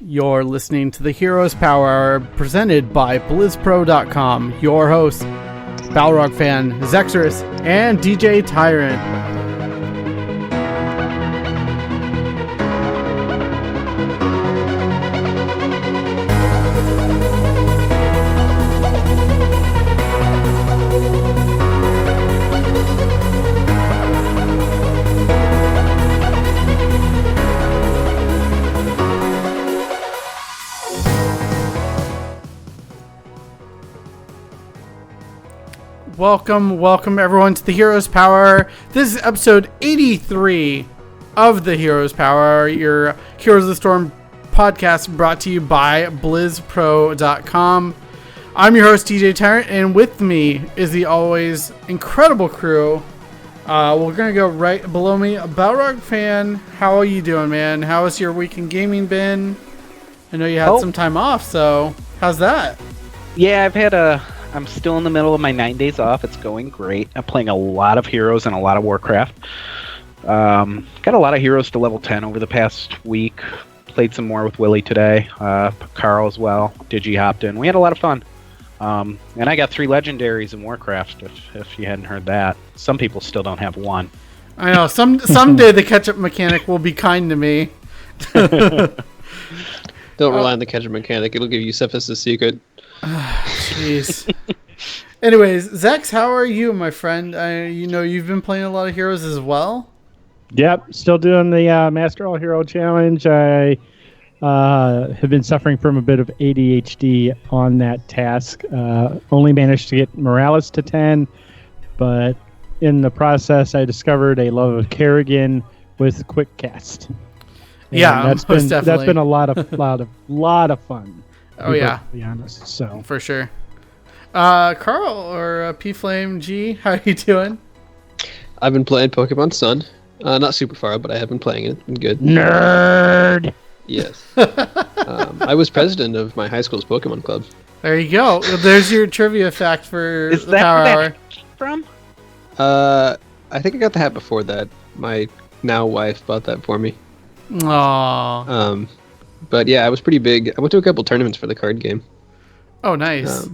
You're listening to the Heroes Power presented by BlizzPro.com. Your hosts, Balrog fan Zexorus and DJ Tyrant. Welcome everyone to the Heroes Power. This is episode 83 of the Heroes Power, your Heroes of the Storm podcast brought to you by BlizzPro.com. I'm your host, DJ Tyrant, and with me is the always incredible crew. We're going to go right below me. Balrog fan, how are you doing, man? How has your week in gaming been? I know you had some time off, so how's that? Yeah, I'm still in the middle of my 9 days off. It's going great. I'm playing a lot of Heroes and a lot of Warcraft. Got a lot of Heroes to level 10 over the past week. Played some more with Willie today. Carl as well. Digi hopped in. We had a lot of fun. And I got 3 legendaries in Warcraft, if you hadn't heard that. Some people still don't have one. I know. Someday the catch-up mechanic will be kind to me. Don't rely on the catch-up mechanic. It'll give you Cephas' secret. Jeez. Anyways, Zex, how are you, my friend? You've been playing a lot of Heroes as well. Yep, still doing the Master All Hero Challenge. I have been suffering from a bit of ADHD on that task. Only managed to get Morales to 10, but in the process, I discovered a love of Kerrigan with Quick Cast. And yeah, that's been a lot of fun. Oh yeah, to be honest. So for sure. Carl or P Flame G, how are you doing? I've been playing Pokemon Sun. Not super far, but I have been playing it. I'm good. Nerd. Yes. I was president of my high school's Pokemon club. There you go. There's your trivia fact for Is the that Power where Hour. that came from? I think I got the hat before that. My now wife bought that for me. Aww. But yeah, I was pretty big. I went to a couple tournaments for the card game. Oh, nice.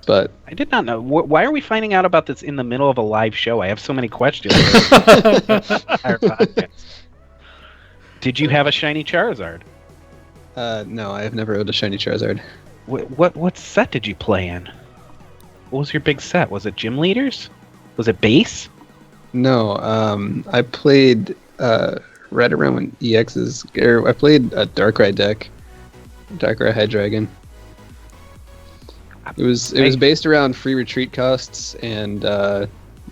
But I did not know. Why are we finding out about this in the middle of a live show? I have so many questions. Did you have a shiny Charizard? no, I have never owned a shiny Charizard. What set did you play in? What was your big set? Was it Gym Leaders? Was it base? No, I played right around when EX's. I played a Darkrai deck, Darkrai Hydreigon. It was based around free retreat costs and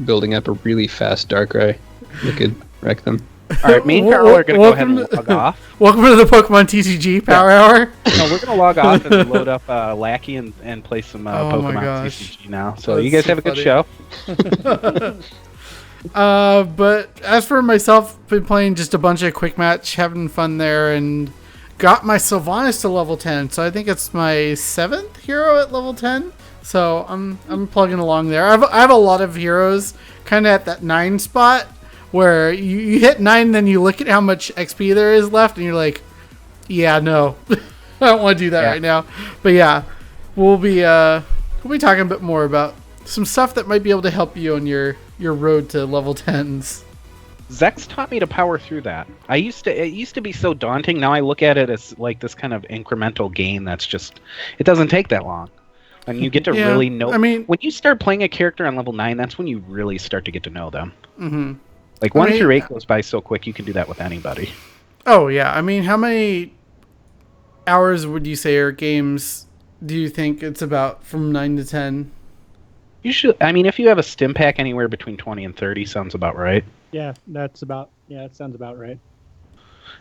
building up a really fast Darkrai that could wreck them. All right, me and Carl are going to go ahead and log off. Welcome to the Pokemon TCG Power Hour. No, we're going to log off and load up Lackey and play some Pokemon TCG now. So That's you guys so have a good show. But as for myself, been playing just a bunch of quick match, having fun there, and got my Sylvanas to level 10. So I think it's my 7th hero at level 10. So I'm plugging along there. I have a lot of heroes kind of at that 9 spot where you hit 9, then you look at how much XP there is left, and you're like, yeah, no, I don't want to do that right now. But yeah, we'll be talking a bit more about some stuff that might be able to help you on your road to level 10s. Zex taught me to power through that. It used to be so daunting. Now I look at it as like this kind of incremental gain that's just, it doesn't take that long. And you get to really know. I mean, when you start playing a character on level 9, that's when you really start to get to know them. Mm-hmm. Like 1 through 8 goes by so quick, you can do that with anybody. Oh yeah, I mean, how many hours would you say or games do you think it's about from 9 to 10? You should. I mean, if you have a stim pack, anywhere between 20 and 30 sounds about right. yeah, that sounds about right.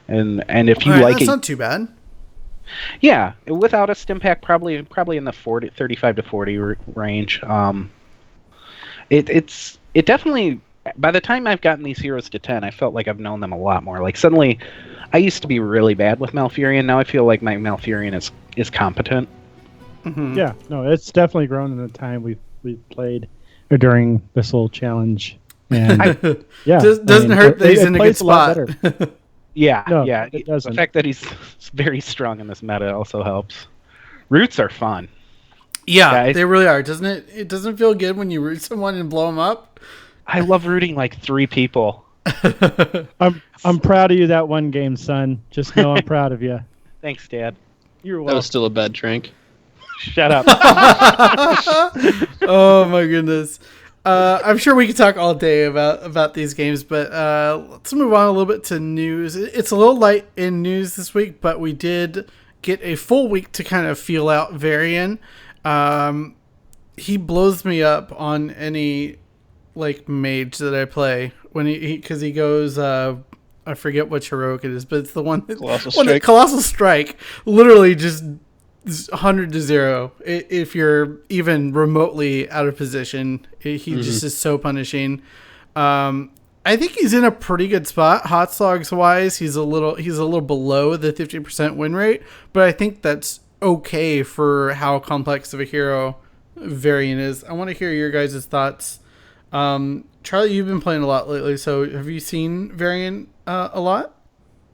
And if you that's not too bad. Yeah, without a stim pack, probably in the 35 to 40 range. It definitely. By the time I've gotten these heroes to 10, I felt like I've known them a lot more. Like suddenly, I used to be really bad with Malfurion. Now I feel like my Malfurion is competent. Mm-hmm. Yeah, no, it's definitely grown in the time we've played during this little challenge. And doesn't hurt that he's in a good spot. Yeah, No, yeah. it The doesn't. fact that he's very strong in this meta also helps. Roots are fun. Yeah, Yeah, they really are, doesn't it? It doesn't feel good when you root someone and blow them up. I love rooting like 3 people. I'm proud of you that one game, son. Just know I'm proud of you. Thanks, Dad. You're That welcome. was still a bad drink. Shut up. Oh my goodness. I'm sure we could talk all day about these games, but let's move on a little bit to news. It's a little light in news this week, but we did get a full week to kind of feel out Varian. He blows me up on any like mage that I play when because he goes I forget what heroic it is, but it's the one that Colossal Strike literally just 100 to 0 if you're even remotely out of position. He just is so punishing. I think he's in a pretty good spot hot slogs wise. He's a little below the 50% win rate, but I think that's okay for how complex of a hero Varian is. I want to hear your guys' thoughts. Charlie, you've been playing a lot lately, so have you seen Varian a lot?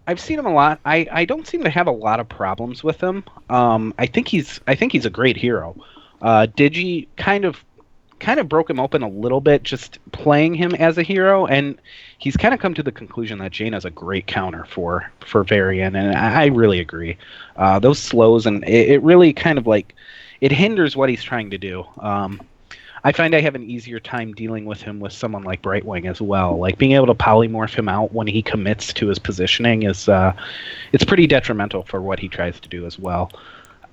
I've seen him a lot. I don't seem to have a lot of problems with him. I think he's a great hero. Digi kind of broke him open a little bit just playing him as a hero, and he's kind of come to the conclusion that Jaina's a great counter for Varian, and I really agree. Those slows, and it really kind of like it hinders what he's trying to do. I find I have an easier time dealing with him with someone like Brightwing as well. Like being able to polymorph him out when he commits to his positioning is it's pretty detrimental for what he tries to do as well.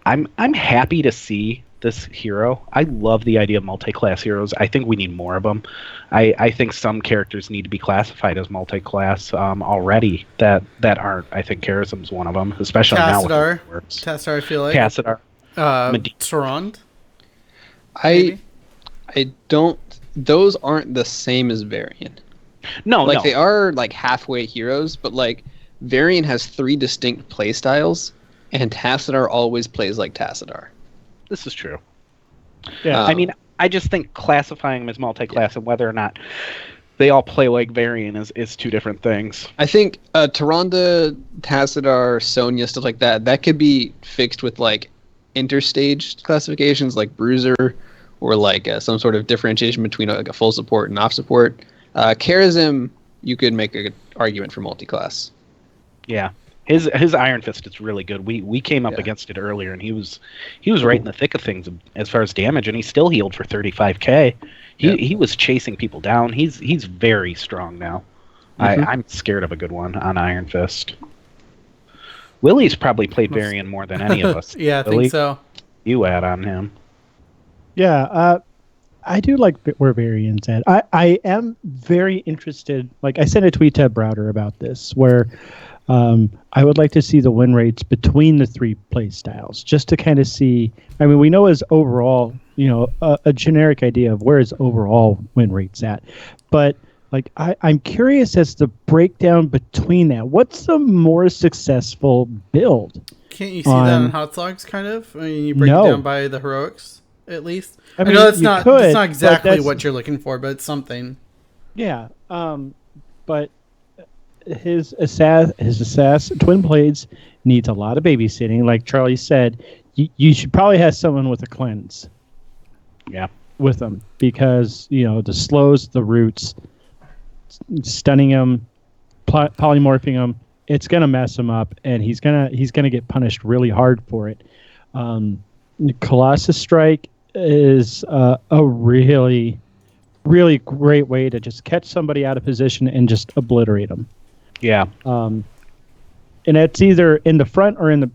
I'm happy to see this hero. I love the idea of multi-class heroes. I think we need more of them. I think some characters need to be classified as multi-class already that aren't. I think Charism's one of them, especially now with Tassadar. it works. Tassadar, I feel like. Tassadar. Sarand. I don't. Those aren't the same as Varian. No, They are like halfway heroes, but like Varian has 3 distinct play styles, and Tassadar always plays like Tassadar. This is true. Yeah. I mean, I just think classifying them as multi-class and whether or not they all play like Varian is 2 different things. I think Tyrande, Tassadar, Sonya, stuff like that could be fixed with like interstage classifications like Bruiser, or like some sort of differentiation between like a full support and off support. Charism, you could make an argument for multi-class. Yeah, his Iron Fist is really good. We came up against it earlier, and he was right in the thick of things as far as damage, and he still healed for 35k. He was chasing people down. He's very strong now. I'm scared of a good one on Iron Fist. Willie's probably played Varian more than any of us. Yeah, I Willie, think so. You add on him. Yeah, I do like where Varian's at. I am very interested. Like I sent a tweet to Browder about this, where I would like to see the win rates between the 3 play styles, just to kind of see. I mean, we know his overall, a generic idea of where his overall win rates at, but like I'm curious as to breakdown between that. What's the more successful build? Can't you see that in hot slogs, kind of? I mean, you break it down by the heroics, at least. I mean, know that's not exactly but what you're looking for, but it's something. Yeah, but his assassin twin blades needs a lot of babysitting. Like Charlie said, you should probably have someone with a cleanse. Yeah, with them, because the slows, the roots, stunning him, polymorphing him, it's gonna mess him up, and he's gonna get punished really hard for it. Colossus Strike is a really, really great way to just catch somebody out of position and just obliterate them. Yeah. And it's either in the front or in the,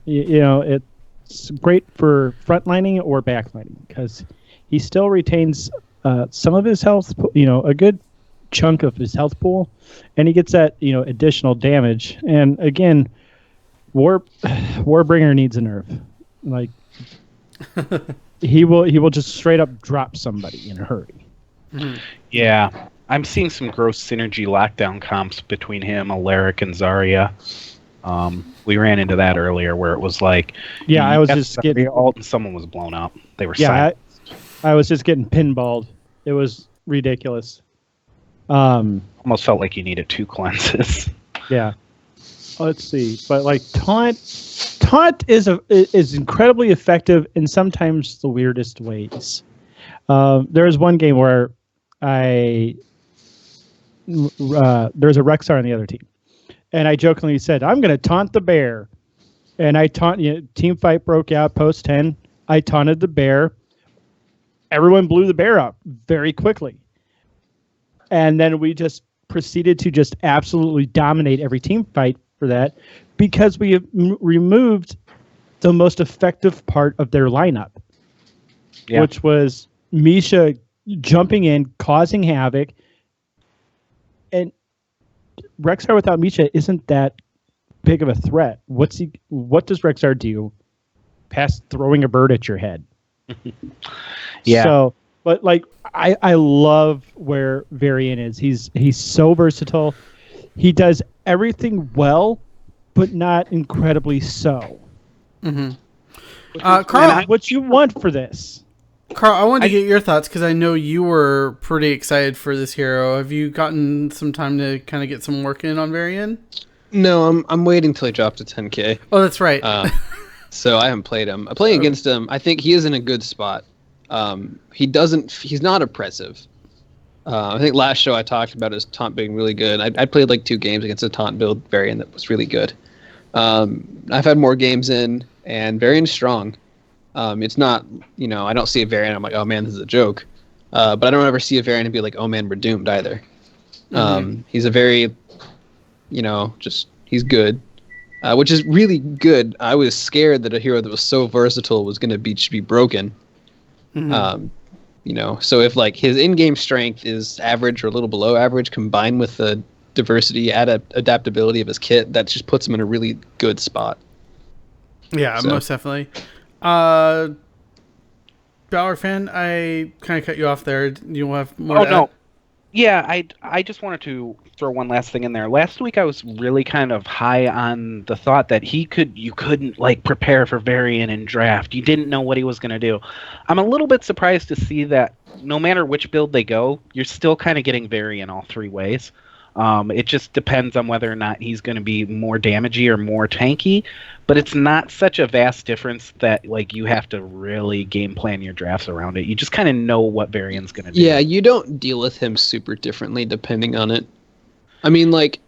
it's great for frontlining or backlining, because he still retains some of his health, a good chunk of his health pool, and he gets that, additional damage. And again, Warbringer needs a nerf. Like, he will just straight up drop somebody in a hurry. Mm-hmm. Yeah. I'm seeing some gross synergy lockdown comps between him, Alaric, and Zarya. We ran into that earlier, where it was like, I was just getting ult and someone was blown up. They were I was just getting pinballed. It was ridiculous. Almost felt like you needed 2 cleanses. Yeah. let's see, but like taunt is incredibly effective in sometimes the weirdest ways. There was one game where there's a Rexar on the other team, and I jokingly said, "I'm going to taunt the bear," and team fight broke out post 10. I taunted the bear. Everyone blew the bear up very quickly, and then we just proceeded to just absolutely dominate every team fight for that, because we removed the most effective part of their lineup, which was Misha jumping in, causing havoc. And Rexar without Misha isn't that big of a threat. What does Rexar do? Past throwing a bird at your head. Yeah. So, but like I love where Varian is. He's so versatile. He does everything well, but not incredibly so. Mm-hmm. Carl, what you want for this? Carl, I wanted to get your thoughts because I know you were pretty excited for this hero. Have you gotten some time to kind of get some work in on Varian? No, I'm waiting till he dropped to 10K. Oh, that's right. So I haven't played him. Playing against him, I think he is in a good spot. He's not oppressive. I think last show I talked about his taunt being really good. I played like 2 games against a taunt build Varian that was really good. I've had more games in, and Varian's strong. It's not, I don't see a Varian, I'm like, oh man, this is a joke. But I don't ever see a Varian and be like, oh man, we're doomed either. He's a very, he's good. Which is really good. I was scared that a hero that was so versatile was going to be broken. So if like his in-game strength is average or a little below average, combined with the diversity, adaptability of his kit, that just puts him in a really good spot. Yeah, So. Most definitely. Power fan, I kind of cut you off there. Do you have more? No. Yeah, I just wanted to throw one last thing in there. Last week I was really kind of high on the thought that you couldn't like prepare for Varian in draft. You didn't know what he was going to do. I'm a little bit surprised to see that no matter which build they go, you're still kind of getting Varian all 3 ways. It just depends on whether or not he's going to be more damagey or more tanky, but it's not such a vast difference that like you have to really game plan your drafts around it. You just kind of know what Varian's going to do. Yeah, you don't deal with him super differently depending on it. I mean, like,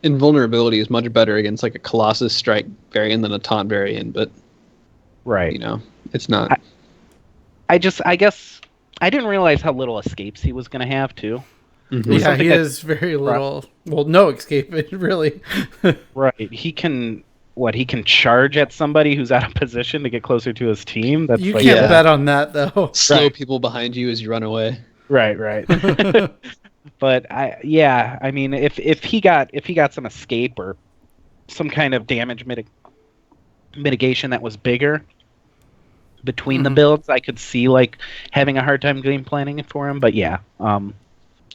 invulnerability is much better against like a Colossus Strike Varian than a Taunt Varian, but right. It's not. I guess I didn't realize how little escapes he was going to have too. Mm-hmm. Yeah, he has very little. Well, no escape, really. Right. He can charge at somebody who's out of position to get closer to his team. That's You like, can't bet on that, though. Slow people behind you as you run away. Right. But I mean, if he got some escape or some kind of damage mitigation that was bigger between the builds, I could see like having a hard time game planning for him. But yeah,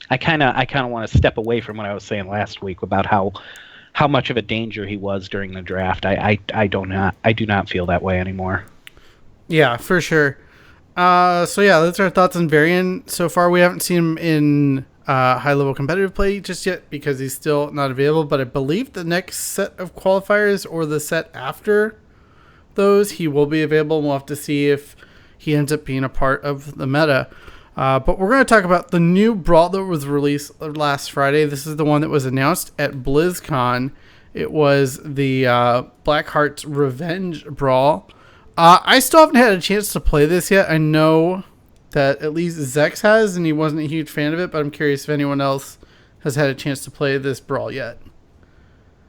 I kind of want to step away from what I was saying last week about how much of a danger he was during the draft. I do not feel that way anymore. Yeah, for sure. So yeah, that's our thoughts on Varian. So far, we haven't seen him in high-level competitive play just yet because he's still not available. But I believe the next set of qualifiers or the set after those, he will be available. And we'll have to see if he ends up being a part of the meta. But we're going to talk about the new Brawl that was released last Friday. This is the one that was announced at BlizzCon. It was the Blackheart's Revenge Brawl. I still haven't had a chance to play this yet. I know that at least Zex has, and he wasn't a huge fan of it, but I'm curious if anyone else has had a chance to play this Brawl yet.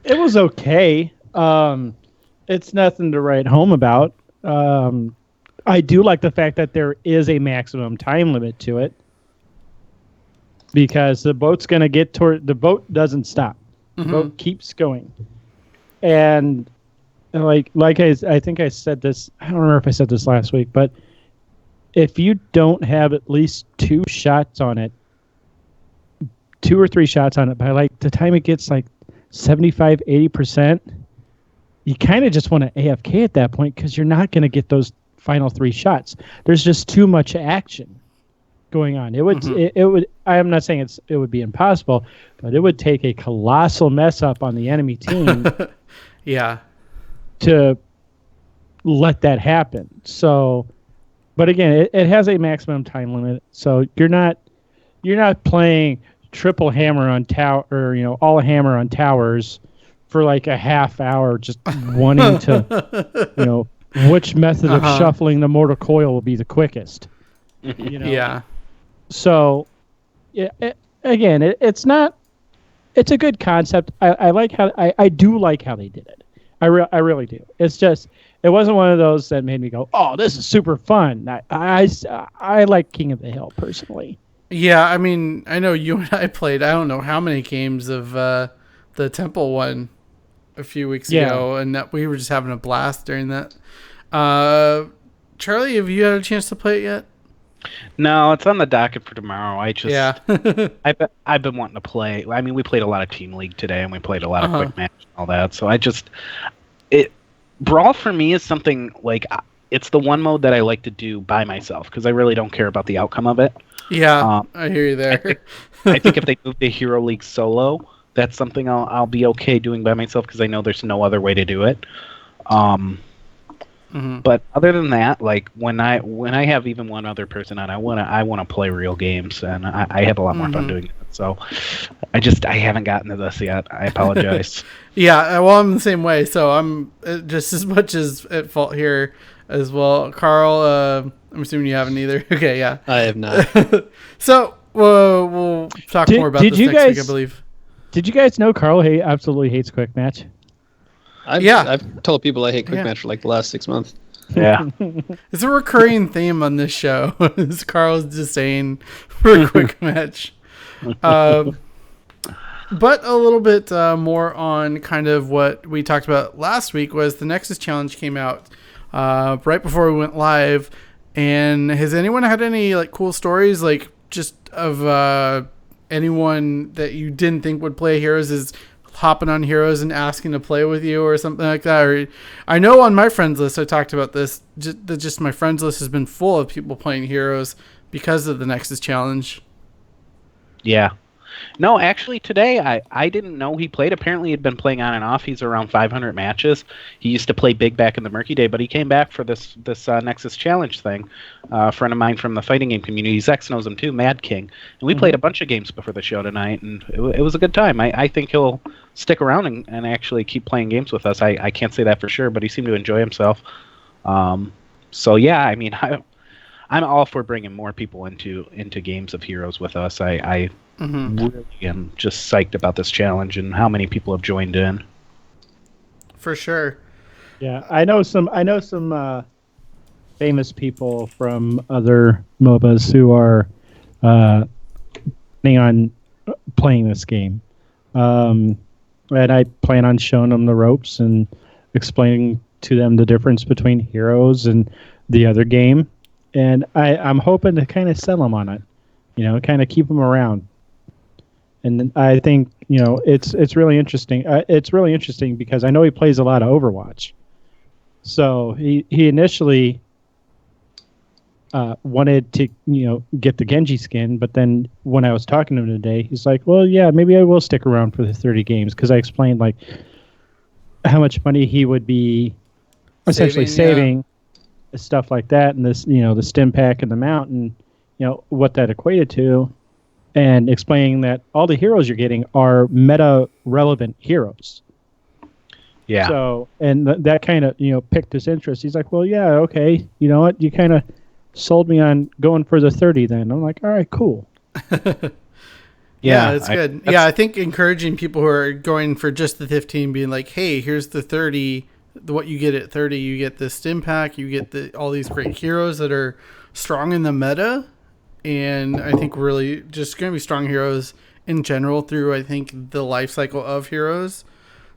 It was okay. It's nothing to write home about. I do like the fact that there is a maximum time limit to it, because the boat's going to get toward the boat doesn't stop. The boat keeps going. And like I think I said this, I don't remember if I said this last week, but if you don't have at least 2 shots on it, 2 or 3 shots on it by like the time it gets like 75, 80%, you kind of just want to AFK at that point, because you're not going to get those final 3 shots. There's just too much action. going on. It would it would. I am not saying it would be impossible, but it would take a colossal mess up on the enemy team Yeah. to let that happen. So, but again, it has a maximum time limit. So you're not playing triple hammer on tower, or all hammer on towers for like a half hour, just wanting to which method of shuffling the mortar coil will be the quickest. Yeah. So, again, it's not. It's a good concept. I like how I do like how they did it. I really do. It's just it wasn't one of those that made me go, "Oh, this is super fun." I like King of the Hill personally. Yeah, I mean, I know you and I played. I don't know how many games of the Temple one a few weeks ago, and we were just having a blast during that. Charlie, have you had a chance to play it yet? No, it's on the docket for tomorrow. Yeah. I've been wanting to play. I mean, we played a lot of Team League today, and we played a lot of quick match and all that. So Brawl for me is something like it's the one mode that I like to do by myself because I really don't care about the outcome of it. Yeah, I hear you there. I think if they move to Hero League solo, that's something I'll be okay doing by myself because I know there's no other way to do it. But other than that, like when I have even one other person on, I wanna play real games, and I have a lot more fun doing it. So I haven't gotten to this yet. I apologize. Yeah, well, I'm the same way, so I'm just as much as at fault here as well. Carl, I'm assuming you haven't either. Okay, yeah. I have not. So we'll talk more about this next week, I believe. Did you guys know Carl absolutely hates quick match? I've told people I hate quick match for like the last 6 months. Yeah. It's a recurring theme on this show. Is Carl's disdain for a quick match. But a little bit more on kind of what we talked about last week was the Nexus Challenge came out right before we went live. And has anyone had any like cool stories, like just of anyone that you didn't think would play Heroes is hopping on Heroes and asking to play with you or something like that? Or I know on my friends list I talked about this. Just my friends list has been full of people playing Heroes because of the Nexus Challenge. Yeah. No, actually today I didn't know he played. Apparently he'd been playing on and off. He's around 500 matches. He used to play big back in the Murky Day, but he came back for this Nexus Challenge thing. A friend of mine from the fighting game community, Zex knows him too, Mad King. And we played a bunch of games before the show tonight, and it was a good time. I think he'll stick around and actually keep playing games with us. I can't say that for sure, but he seemed to enjoy himself. So yeah, I mean, I'm all for bringing more people into games of Heroes with us. I really am just psyched about this challenge and how many people have joined in. For sure. Yeah, I know some famous people from other MOBAs who are planning on playing this game. And I plan on showing them the ropes and explaining to them the difference between Heroes and the other game. And I'm hoping to kind of sell them on it, kind of keep them around. And I think, it's really interesting. It's really interesting because I know he plays a lot of Overwatch. So he initially wanted to, get the Genji skin. But then when I was talking to him today, he's like, well, yeah, maybe I will stick around for the 30 games. Because I explained, like, how much money he would be essentially saving. Stuff like that, and this, the stim pack and the mount, and what that equated to, and explaining that all the heroes you're getting are meta relevant heroes. Yeah. So, and that kind of piqued his interest. He's like, well, yeah, okay, you know what, you kind of sold me on going for the 30. Then I'm like, all right, cool. Yeah, it's good. I think encouraging people who are going for just the 15, being like, hey, here's the 30. What you get at 30, you get the stim pack, you get all these great heroes that are strong in the meta, and I think really just going to be strong heroes in general through, I think, the life cycle of heroes.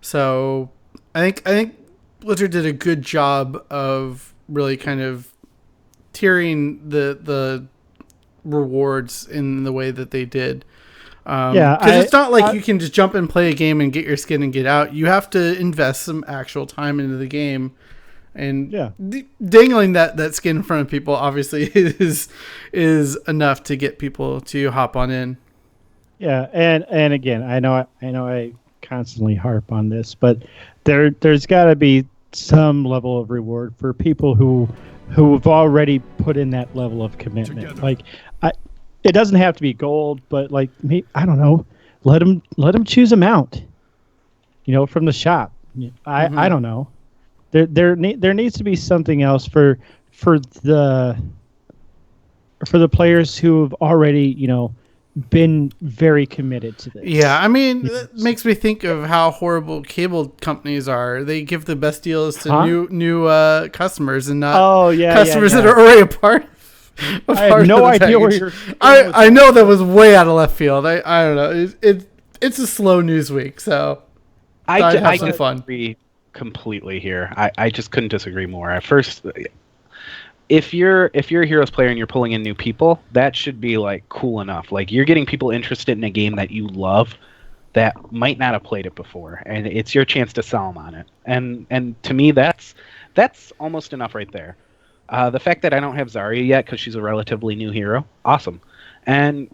So I think Blizzard did a good job of really kind of tiering the rewards in the way that they did. Because it's not like you can just jump and play a game and get your skin and get out. You have to invest some actual time into the game And Yeah. dangling that skin in front of people obviously is enough to get people to hop on in. Yeah, and again, I know I constantly harp on this, but there's got to be some level of reward for people who've already put in that level of commitment. Together. Like, it doesn't have to be gold, but like I don't know, let them choose a mount, from the shop. I don't know. There needs to be something else for the players who have already been very committed to this. Yeah, I mean, it makes me think of how horrible cable companies are. They give the best deals to new customers and not customers that are already a part. I have no idea where you're. I know that was way out of left field. I don't know. It's a slow news week, so I have some fun. Agree completely here. I just couldn't disagree more. At first, if you're a Heroes player and you're pulling in new people, that should be like cool enough. Like you're getting people interested in a game that you love that might not have played it before, and it's your chance to sell them on it. And to me, that's almost enough right there. The fact that I don't have Zarya yet because she's a relatively new hero, awesome. And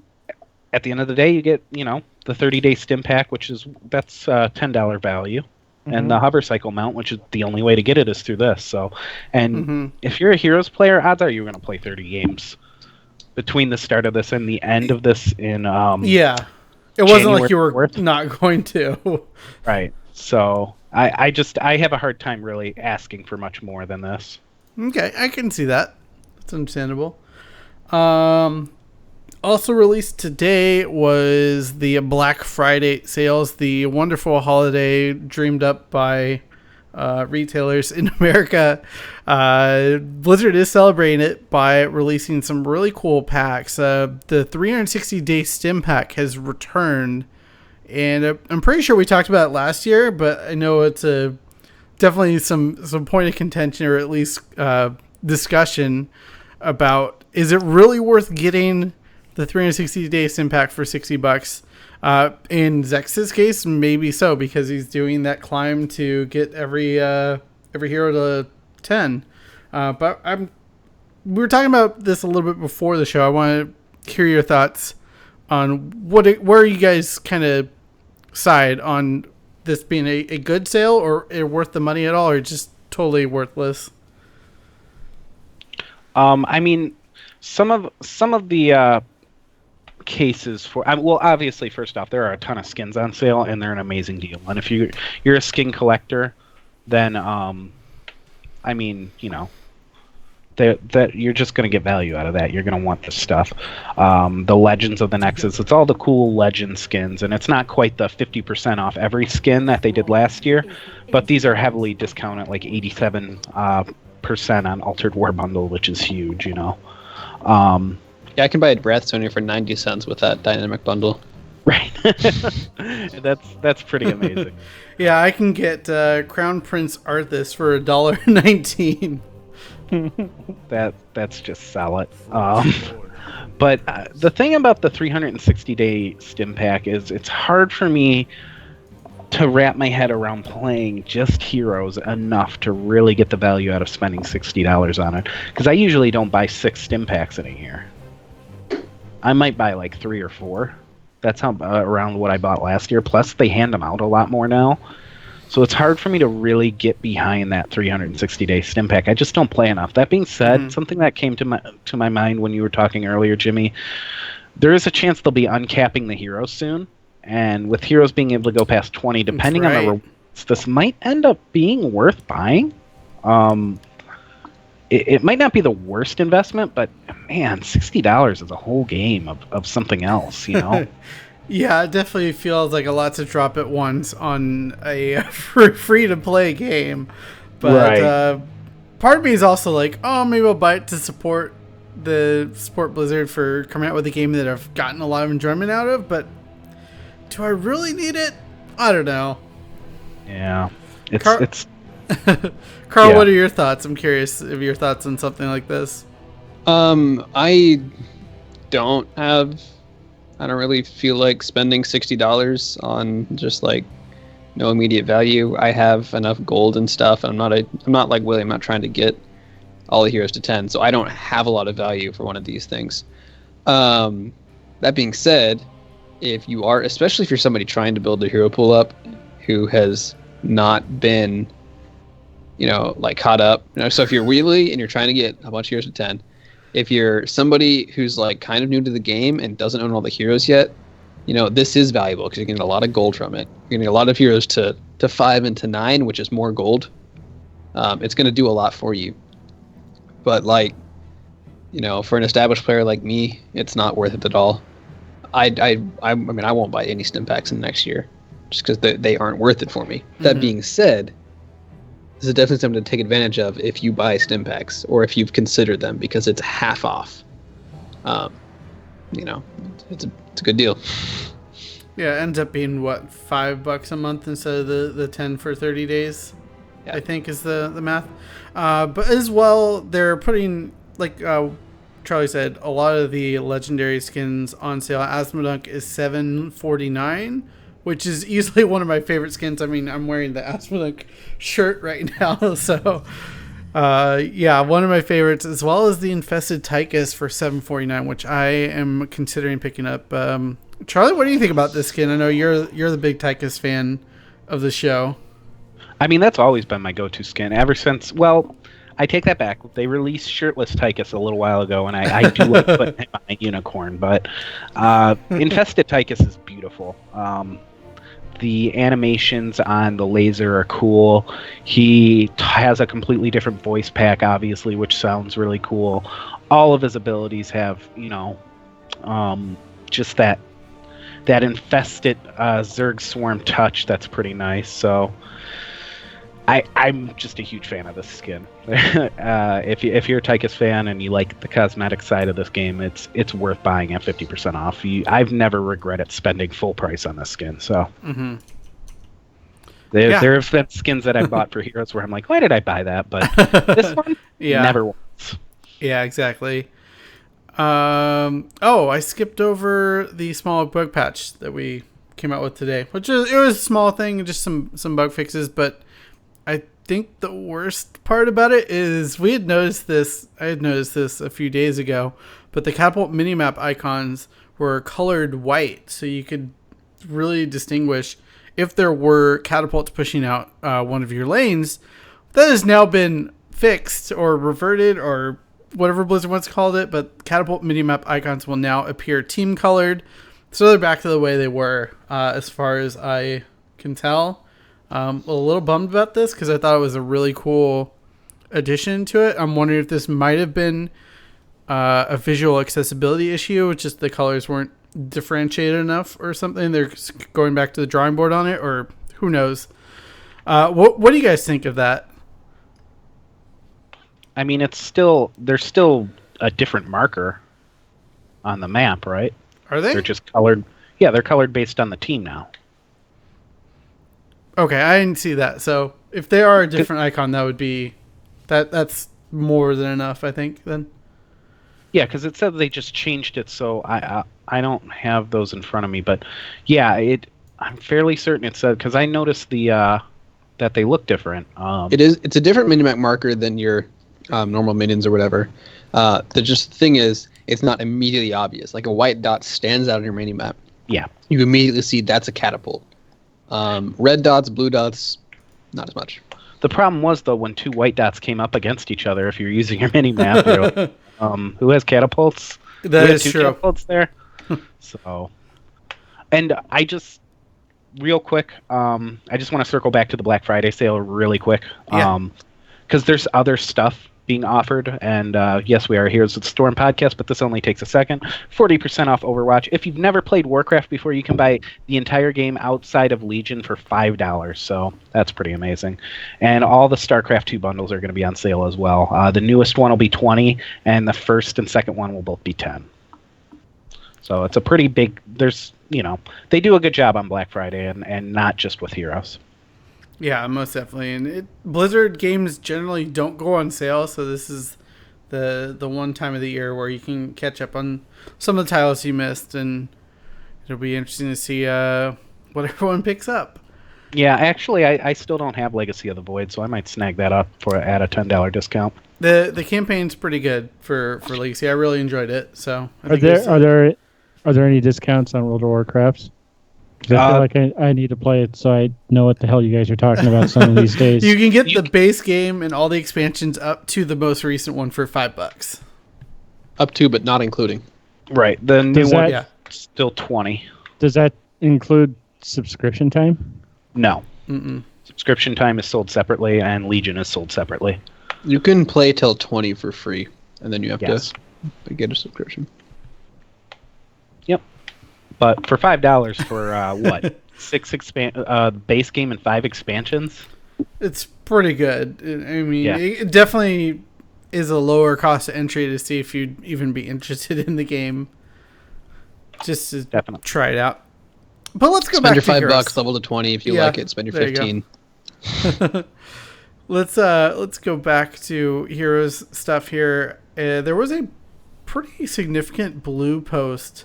at the end of the day, you get the 30-day stim pack, that's $10 value. And the hover cycle mount, which is the only way to get it, is through this. So, and if you're a Heroes player, odds are you're going to play 30 games between the start of this and the end of this in yeah. It wasn't like you were 4th. not going to. Right. So I have a hard time really asking for much more than this. Okay, I can see that. That's understandable. Also released today was the Black Friday sales, the wonderful holiday dreamed up by retailers in America. Blizzard is celebrating it by releasing some really cool packs. The 360-day stim pack has returned, and I'm pretty sure we talked about it last year, but I know it's definitely some point of contention, or at least discussion about, is it really worth getting the 360-day stim pack for $60? In Zex's case, maybe so, because he's doing that climb to get every hero to 10. But we were talking about this a little bit before the show. I want to hear your thoughts on where you guys kind of side on this being a good sale, or worth the money at all, or just totally worthless. I mean, some of the cases for well, obviously, first off, there are a ton of skins on sale, and they're an amazing deal. And if you're a skin collector, then I mean, that you're just going to get value out of that. You're going to want this stuff. The Legends of the Nexus, it's all the cool Legend skins, and it's not quite the 50% off every skin that they did last year, but these are heavily discounted, like 87% on Altered War Bundle, which is huge, Yeah, I can buy a Breathstone for 90 cents with that dynamic bundle. Right. That's pretty amazing. Yeah, I can get Crown Prince Arthas for $1.19. That's just solid. But the thing about the 360-day stim pack is it's hard for me to wrap my head around playing just heroes enough to really get the value out of spending $60 on it, because I usually don't buy 6 stim packs in a year. I might buy like 3 or 4. That's how around what I bought last year. Plus, they hand them out a lot more now. So it's hard for me to really get behind that 360-day stim pack. I just don't play enough. That being said, something that came to my mind when you were talking earlier, Jimmy, there is a chance they'll be uncapping the heroes soon. And with heroes being able to go past 20, depending on the rewards, this might end up being worth buying. It might not be the worst investment, but man, $60 is a whole game of something else, Yeah, it definitely feels like a lot to drop at once on a free-to-play game. But part of me is also like, oh, maybe I'll buy it to support Blizzard for coming out with a game that I've gotten a lot of enjoyment out of. But do I really need it? I don't know. Yeah, Carl, what are your thoughts? I'm curious of your thoughts on something like this. I don't really feel like spending $60 on just like no immediate value. I have enough gold and stuff. I'm not like Willie. I'm not trying to get all the heroes to 10, so I don't have a lot of value for one of these things. That being said, if you are, especially if you're somebody trying to build a hero pool up who has not been, like caught up, so if you're wheelie and you're trying to get a bunch of heroes to 10, if you're somebody who's like kind of new to the game and doesn't own all the heroes yet, this is valuable because you're getting a lot of gold from it. You're getting a lot of heroes to 5 and to 9, which is more gold. It's going to do a lot for you. But for an established player like me, it's not worth it at all. I mean, I won't buy any stim packs in the next year just because they aren't worth it for me. Mm-hmm. That being said, this is definitely something to take advantage of if you buy stim packs or if you've considered them because it's half off. It's a good deal. Yeah, it ends up being what, $5 a month instead of the 10 for 30 days. Yeah. I think is the math. But as well, they're putting, like Charlie said, a lot of the legendary skins on sale. Asmodunk is $7.49, which is easily one of my favorite skins. I mean, I'm wearing the Asmodunk shirt right now, so one of my favorites, as well as the Infested Tychus for $7.49, which I am considering picking up. Charlie, what do you think about this skin? I know you're the big Tychus fan of the show. I mean, that's always been my go-to skin ever since. Well, I take that back. They released shirtless Tychus a little while ago, and I do like putting him on a unicorn. But Infested Tychus is beautiful. The animations on the laser are cool. He has a completely different voice pack, obviously, which sounds really cool. All of his abilities have, just that infested Zerg Swarm touch that's pretty nice. So I'm just a huge fan of this skin. If you're a Tychus fan and you like the cosmetic side of this game, it's worth buying at 50% off. I've never regretted spending full price on this skin. So there have been skins that I bought for heroes where I'm like, why did I buy that? But this one, never once. Yeah, exactly. I skipped over the small bug patch that we came out with today, it was a small thing, just some bug fixes, but I think the worst part about it is I had noticed this a few days ago, but the catapult minimap icons were colored white, so you could really distinguish if there were catapults pushing out one of your lanes. That has now been fixed or reverted or whatever Blizzard once called it, but catapult minimap icons will now appear team colored, so they're back to the way they were as far as I can tell. A little bummed about this because I thought it was a really cool addition to it. I'm wondering if this might have been a visual accessibility issue, which is the colors weren't differentiated enough or something. They're going back to the drawing board on it, or who knows. What do you guys think of that? I mean, there's still a different marker on the map, right? Are they? They're just colored. Yeah, they're colored based on the team now. Okay, I didn't see that. So if they are a different icon, that would be that's more than enough, I think. Then. Yeah, because it said they just changed it, so I don't have those in front of me, but yeah, I'm fairly certain it said, because I noticed that they look different. It's a different minimap marker than your normal minions or whatever. The thing is, it's not immediately obvious. Like a white dot stands out on your minimap. Yeah, you immediately see that's a catapult. Red dots, blue dots, not as much. The problem was, though, when two white dots came up against each other, if you're using your mini-map, you're like, who has catapults? That is true. Catapults there? So, and I just, real quick, I just want to circle back to the Black Friday sale really quick. Because there's other stuff being offered, and yes, we are Heroes of the Storm podcast, but this only takes a second. 40% off Overwatch. If you've never played Warcraft before, you can buy the entire game outside of Legion for $5, so that's pretty amazing. And all the StarCraft 2 bundles are going to be on sale as well. The newest one will be $20, and the first and second one will both be $10. So it's a pretty big, they do a good job on Black Friday, and not just with Heroes. Yeah, most definitely. And Blizzard games generally don't go on sale, so this is the one time of the year where you can catch up on some of the titles you missed, and it'll be interesting to see what everyone picks up. Yeah, actually, I still don't have Legacy of the Void, so I might snag that up at a $10 discount. The campaign's pretty good for Legacy. I really enjoyed it. So Are there any discounts on World of Warcraft? 'Cause I feel like I need to play it so I know what the hell you guys are talking about some of these days. You can get the base game and all the expansions up to the most recent one for $5. Up to, but not including. Right. The new one, Yeah. still 20. Does that include subscription time? No. Mm-mm. Subscription time is sold separately, and Legion is sold separately. You can play till 20 for free, and then you have Yes. to get a subscription. Yep. But for $5 for what? Base game and 5 expansions? It's pretty good. I mean, Yeah. it definitely is a lower cost of entry to see if you'd even be interested in the game. Just to Definitely. try it out. But let's go Spend back your to $5, Heroes. level to 20 if you Yeah, like it. Spend your there you go. 15. Let's go back to Heroes stuff here. There was a pretty significant blue post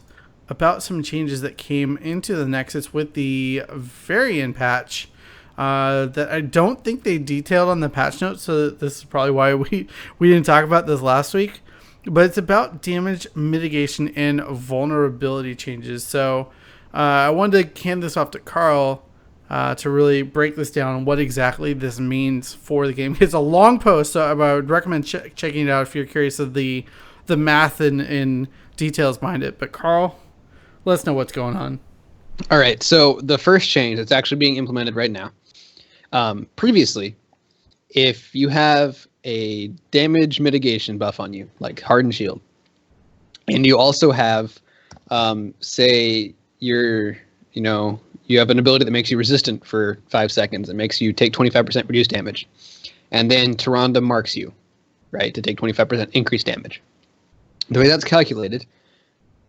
about some changes that came into the Nexus with the Varian patch that I don't think they detailed on the patch notes, so this is probably why we didn't talk about this last week. But it's about damage mitigation and vulnerability changes. So I wanted to hand this off to Carl to really break this down and what exactly this means for the game. It's a long post, so I would recommend checking it out if you're curious of the math and details behind it. But Carl, let us know what's going on. All right, so the first change that's actually being implemented right now. Previously, if you have a damage mitigation buff on you, like Hardened Shield, and you also have, say, you have an ability that makes you resistant for 5 seconds. It makes you take 25% reduced damage. And then Tyrande marks you, right, to take 25% increased damage. The way that's calculated,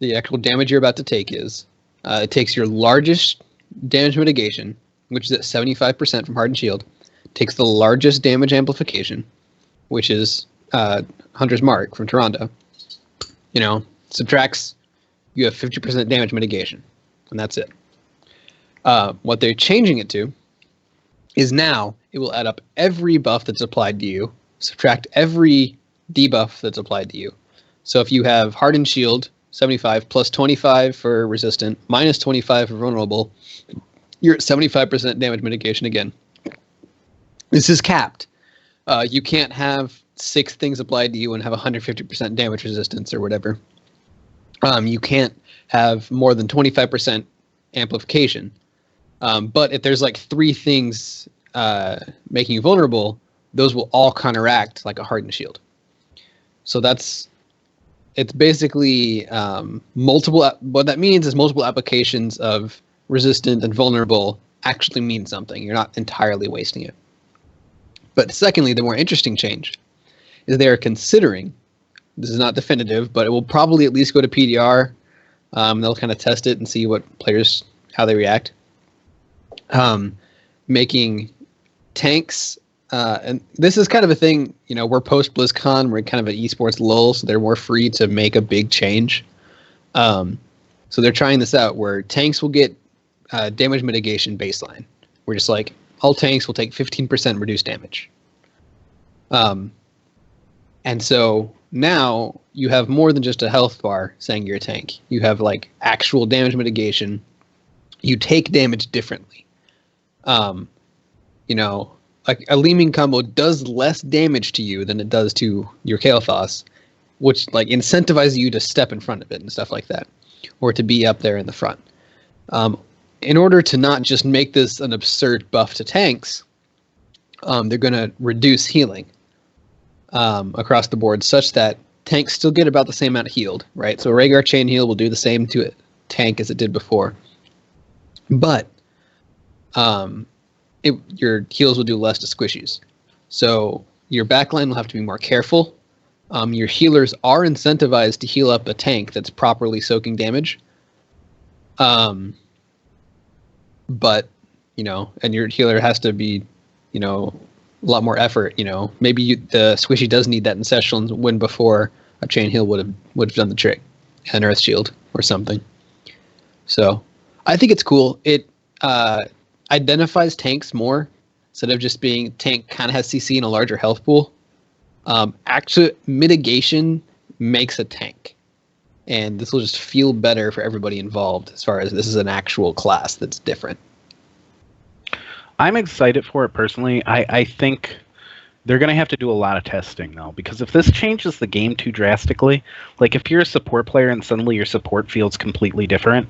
the actual damage you're about to take is, it takes your largest damage mitigation, which is at 75% from Hardened Shield, takes the largest damage amplification, which is Hunter's Mark from Tyrande, subtracts, you have 50% damage mitigation, and that's it. What they're changing it to is now it will add up every buff that's applied to you, subtract every debuff that's applied to you. So if you have Hardened Shield, 75 plus 25 for resistant, minus 25 for vulnerable, you're at 75% damage mitigation again. This is capped. You can't have 6 things applied to you and have 150% damage resistance or whatever. You can't have more than 25% amplification. But if there's like 3 things making you vulnerable, those will all counteract like a Hardened Shield. So it's basically multiple. What that means is multiple applications of resistant and vulnerable actually mean something. You're not entirely wasting it. But secondly, the more interesting change is they are considering, this is not definitive, but it will probably at least go to PDR. They'll kind of test it and see what players, how they react. Making tanks, and this is kind of a thing, we're post BlizzCon, we're kind of an esports lull, so they're more free to make a big change. So they're trying this out where tanks will get damage mitigation baseline. We're just like, all tanks will take 15% reduced damage. And so now you have more than just a health bar saying you're a tank. You have like actual damage mitigation. You take damage differently. Like a Leeming combo does less damage to you than it does to your Kael'thas, which like incentivizes you to step in front of it and stuff like that, or to be up there in the front. In order to not just make this an absurd buff to tanks, they're going to reduce healing across the board such that tanks still get about the same amount of healed, right? So Rhaegar Chain Heal will do the same to a tank as it did before. But your heals will do less to squishies. So your backline will have to be more careful. Your healers are incentivized to heal up a tank that's properly soaking damage. But, and your healer has to be, a lot more effort, Maybe the squishy does need that Ancestral win before a chain heal would have done the trick. An Earth Shield or something. So I think it's cool. I identifies tanks more instead of just being tank kind of has CC and a larger health pool. Actually, mitigation makes a tank. And this will just feel better for everybody involved as far as this is an actual class that's different. I'm excited for it personally. I think they're going to have to do a lot of testing, though, because if this changes the game too drastically, like if you're a support player and suddenly your support feels completely different,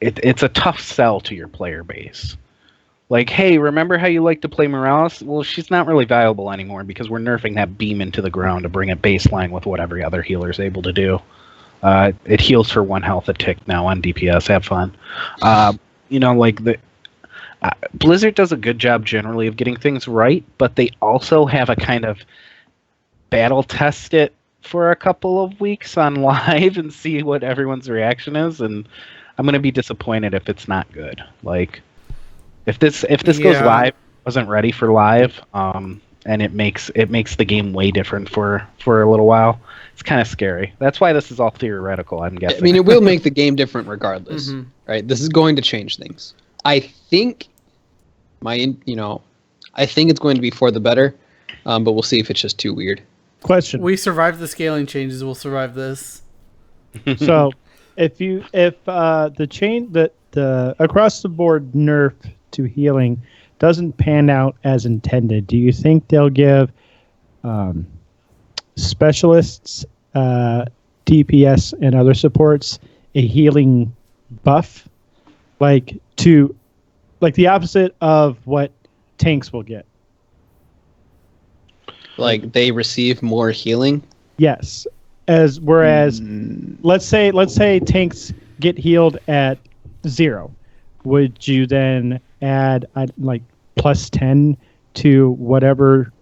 it's a tough sell to your player base. Like, hey, remember how you like to play Morales? Well, she's not really valuable anymore because we're nerfing that beam into the ground to bring it baseline with what every other healer is able to do. It heals for 1 health a tick now on DPS. Have fun. Blizzard does a good job generally of getting things right, but they also have a kind of battle test it for a couple of weeks on live and see what everyone's reaction is, and I'm going to be disappointed if it's not good. Like, if this goes live, wasn't ready for live, and it makes the game way different for a little while. It's kind of scary. That's why this is all theoretical, I'm guessing. I mean, it will make the game different regardless, right? This is going to change things. I think it's going to be for the better, but we'll see if it's just too weird. Question. We survived the scaling changes. We'll survive this. So, if the across the board nerf to healing doesn't pan out as intended, do you think they'll give specialists, DPS, and other supports a healing buff, like the opposite of what tanks will get? Like they receive more healing? Yes. Whereas let's say tanks get healed at 0. Would you then add like plus 10 to whatever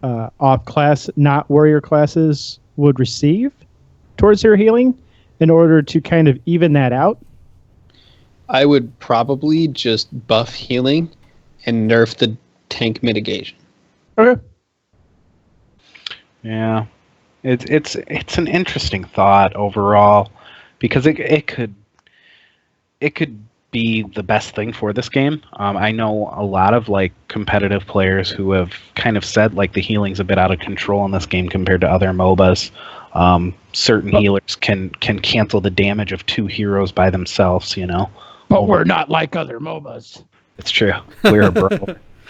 off class, not warrior classes would receive towards their healing in order to kind of even that out? I would probably just buff healing and nerf the tank mitigation. Okay. Yeah. It's an interesting thought overall because it could be the best thing for this game. I know a lot of like competitive players who have kind of said like the healing's a bit out of control in this game compared to other MOBAs. Certain healers can cancel the damage of 2 heroes by themselves, you know. But we're not like other MOBAs. It's true. We're a Brawl.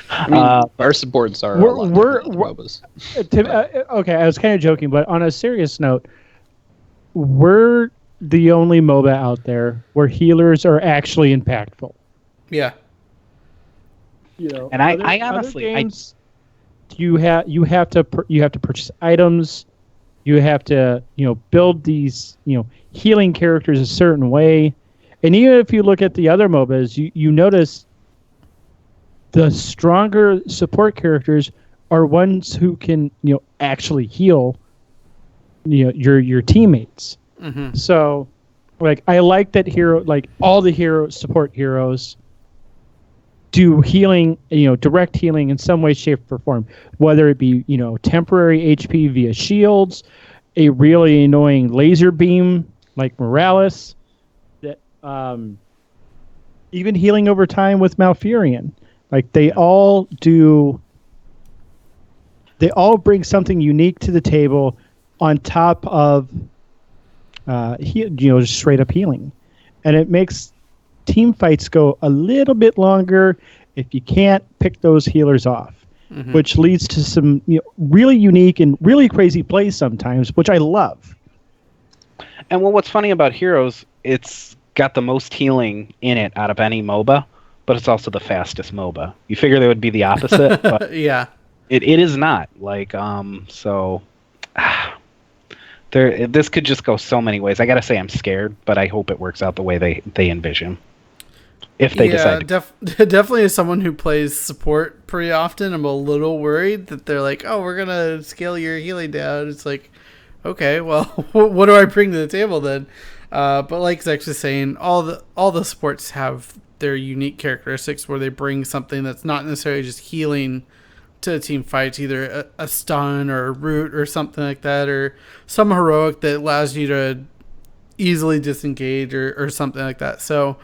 I mean, our supports are a lot different than MOBAs. Okay, I was kind of joking, but on a serious note, we're the only MOBA out there where healers are actually impactful. Yeah. You know, and I honestly, other games, you have to purchase items. You have to build these healing characters a certain way, and even if you look at the other MOBAs, you notice the stronger support characters are ones who can actually heal your teammates. Mm-hmm. So, like, I like that all the support heroes do healing, direct healing in some way, shape, or form. Whether it be, temporary HP via shields, a really annoying laser beam like Morales, that even healing over time with Malfurion. Like, they all bring something unique to the table on top of just straight up healing, and it makes team fights go a little bit longer if you can't pick those healers off, which leads to some really unique and really crazy plays sometimes, which I love. And what's funny about Heroes, it's got the most healing in it out of any MOBA, but it's also the fastest MOBA. You figure they would be the opposite, but yeah, it is not. Like this could just go so many ways. I gotta say, I'm scared, but I hope it works out the way they envision. If they decide. Definitely as someone who plays support pretty often, I'm a little worried that they're like, "Oh, we're gonna scale your healing down." It's like, okay, well, what do I bring to the table then? But like Zex is saying, all the supports have their unique characteristics where they bring something that's not necessarily just healing to the team fights, either a stun or a root or something like that, or some heroic that allows you to easily disengage or something like that. So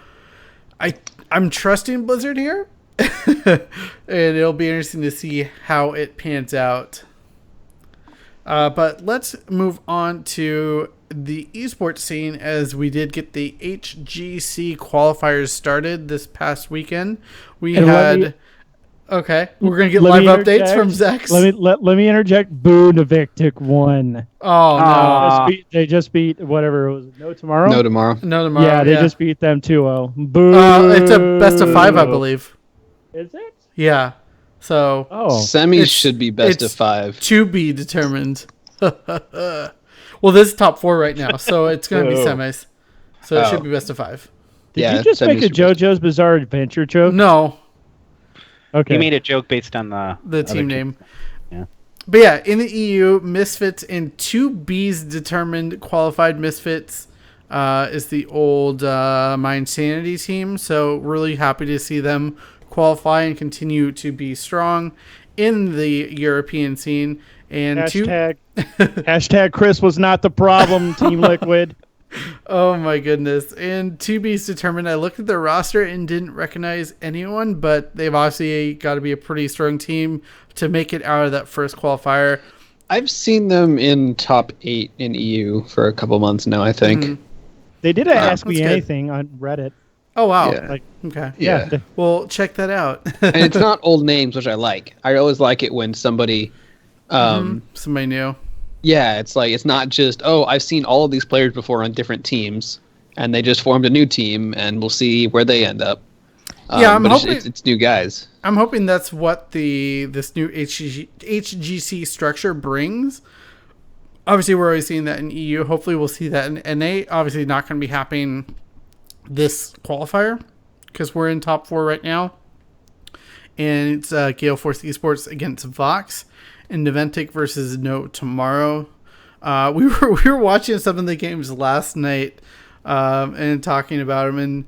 I I'm trusting Blizzard here, and it'll be interesting to see how it pans out. But let's move on to the esports scene, as we did get the HGC qualifiers started this past weekend. Okay, we're gonna get live updates from Zex. Let me interject. Boo, Navictic won. Oh no! They just beat whatever it was. No tomorrow. Yeah, they just beat them 2-0. Boo. It's a best of 5, I believe. Is it? Yeah. So semis should be best of 5 to be determined. Well, this is top 4 right now, so it's going to be semis. So it should be best of 5. Did you just make a JoJo's Bizarre Adventure joke? No. Okay. He made a joke based on the team name. Yeah. But yeah, in the EU, Misfits and 2Bs determined qualified. Misfits is the old My Insanity team, so really happy to see them qualify and continue to be strong in the European scene. And hashtag Chris was not the problem, Team Liquid. Oh my goodness. And 2B's determined. I looked at their roster and didn't recognize anyone, but they've obviously got to be a pretty strong team to make it out of that first qualifier. I've seen them in top 8 in EU for a couple months now, I think. Mm-hmm. They did Ask Me Anything on Reddit. Oh, wow. Yeah. Okay. Yeah. Well, check that out. And it's not old names, which I like. I always like it when somebody... somebody new. Yeah, it's like, it's not just, I've seen all of these players before on different teams, and they just formed a new team, and we'll see where they end up. I'm hoping it's new guys. I'm hoping that's what this new HGC structure brings. Obviously, we're always seeing that in EU. Hopefully, we'll see that in NA. Obviously, not going to be happening this qualifier because we're in top 4 right now. And it's Gale Force Esports against Vox and Naventic versus No Tomorrow. We were watching some of the games last night and talking about them, and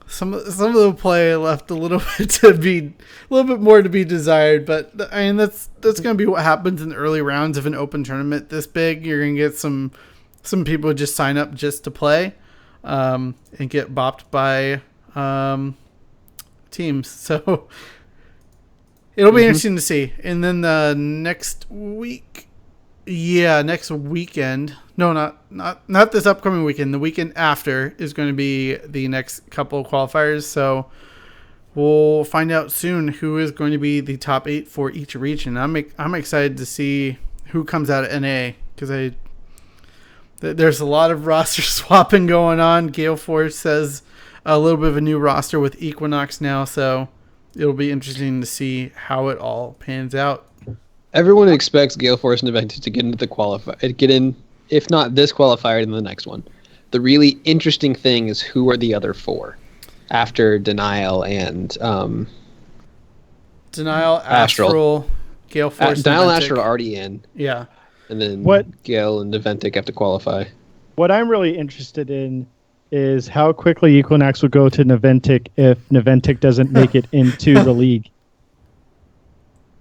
some of the play left a little bit more to be desired. But I mean, that's going to be what happens in the early rounds of an open tournament this big. You're going to get some people who just sign up just to play and get bopped by teams. So it'll be interesting to see. And then the next weekend. No, not this upcoming weekend. The weekend after is going to be the next couple of qualifiers. So we'll find out soon who is going to be the top 8 for each region. I'm excited to see who comes out of NA because there's a lot of roster swapping going on. Gale Force has a little bit of a new roster with Equinox now, so it'll be interesting to see how it all pans out. Everyone expects Gale Force and Aventus to get into the qualifier, get in, if not this qualifier, then the next one. The really interesting thing is who are the other 4 after Denial and Denial, Astral, Gale Force. Denial and Astral are already in. Yeah. And then Gale and Naventic have to qualify. What I'm really interested in is how quickly Equinox would go to Naventic if Naventic doesn't make it into the league.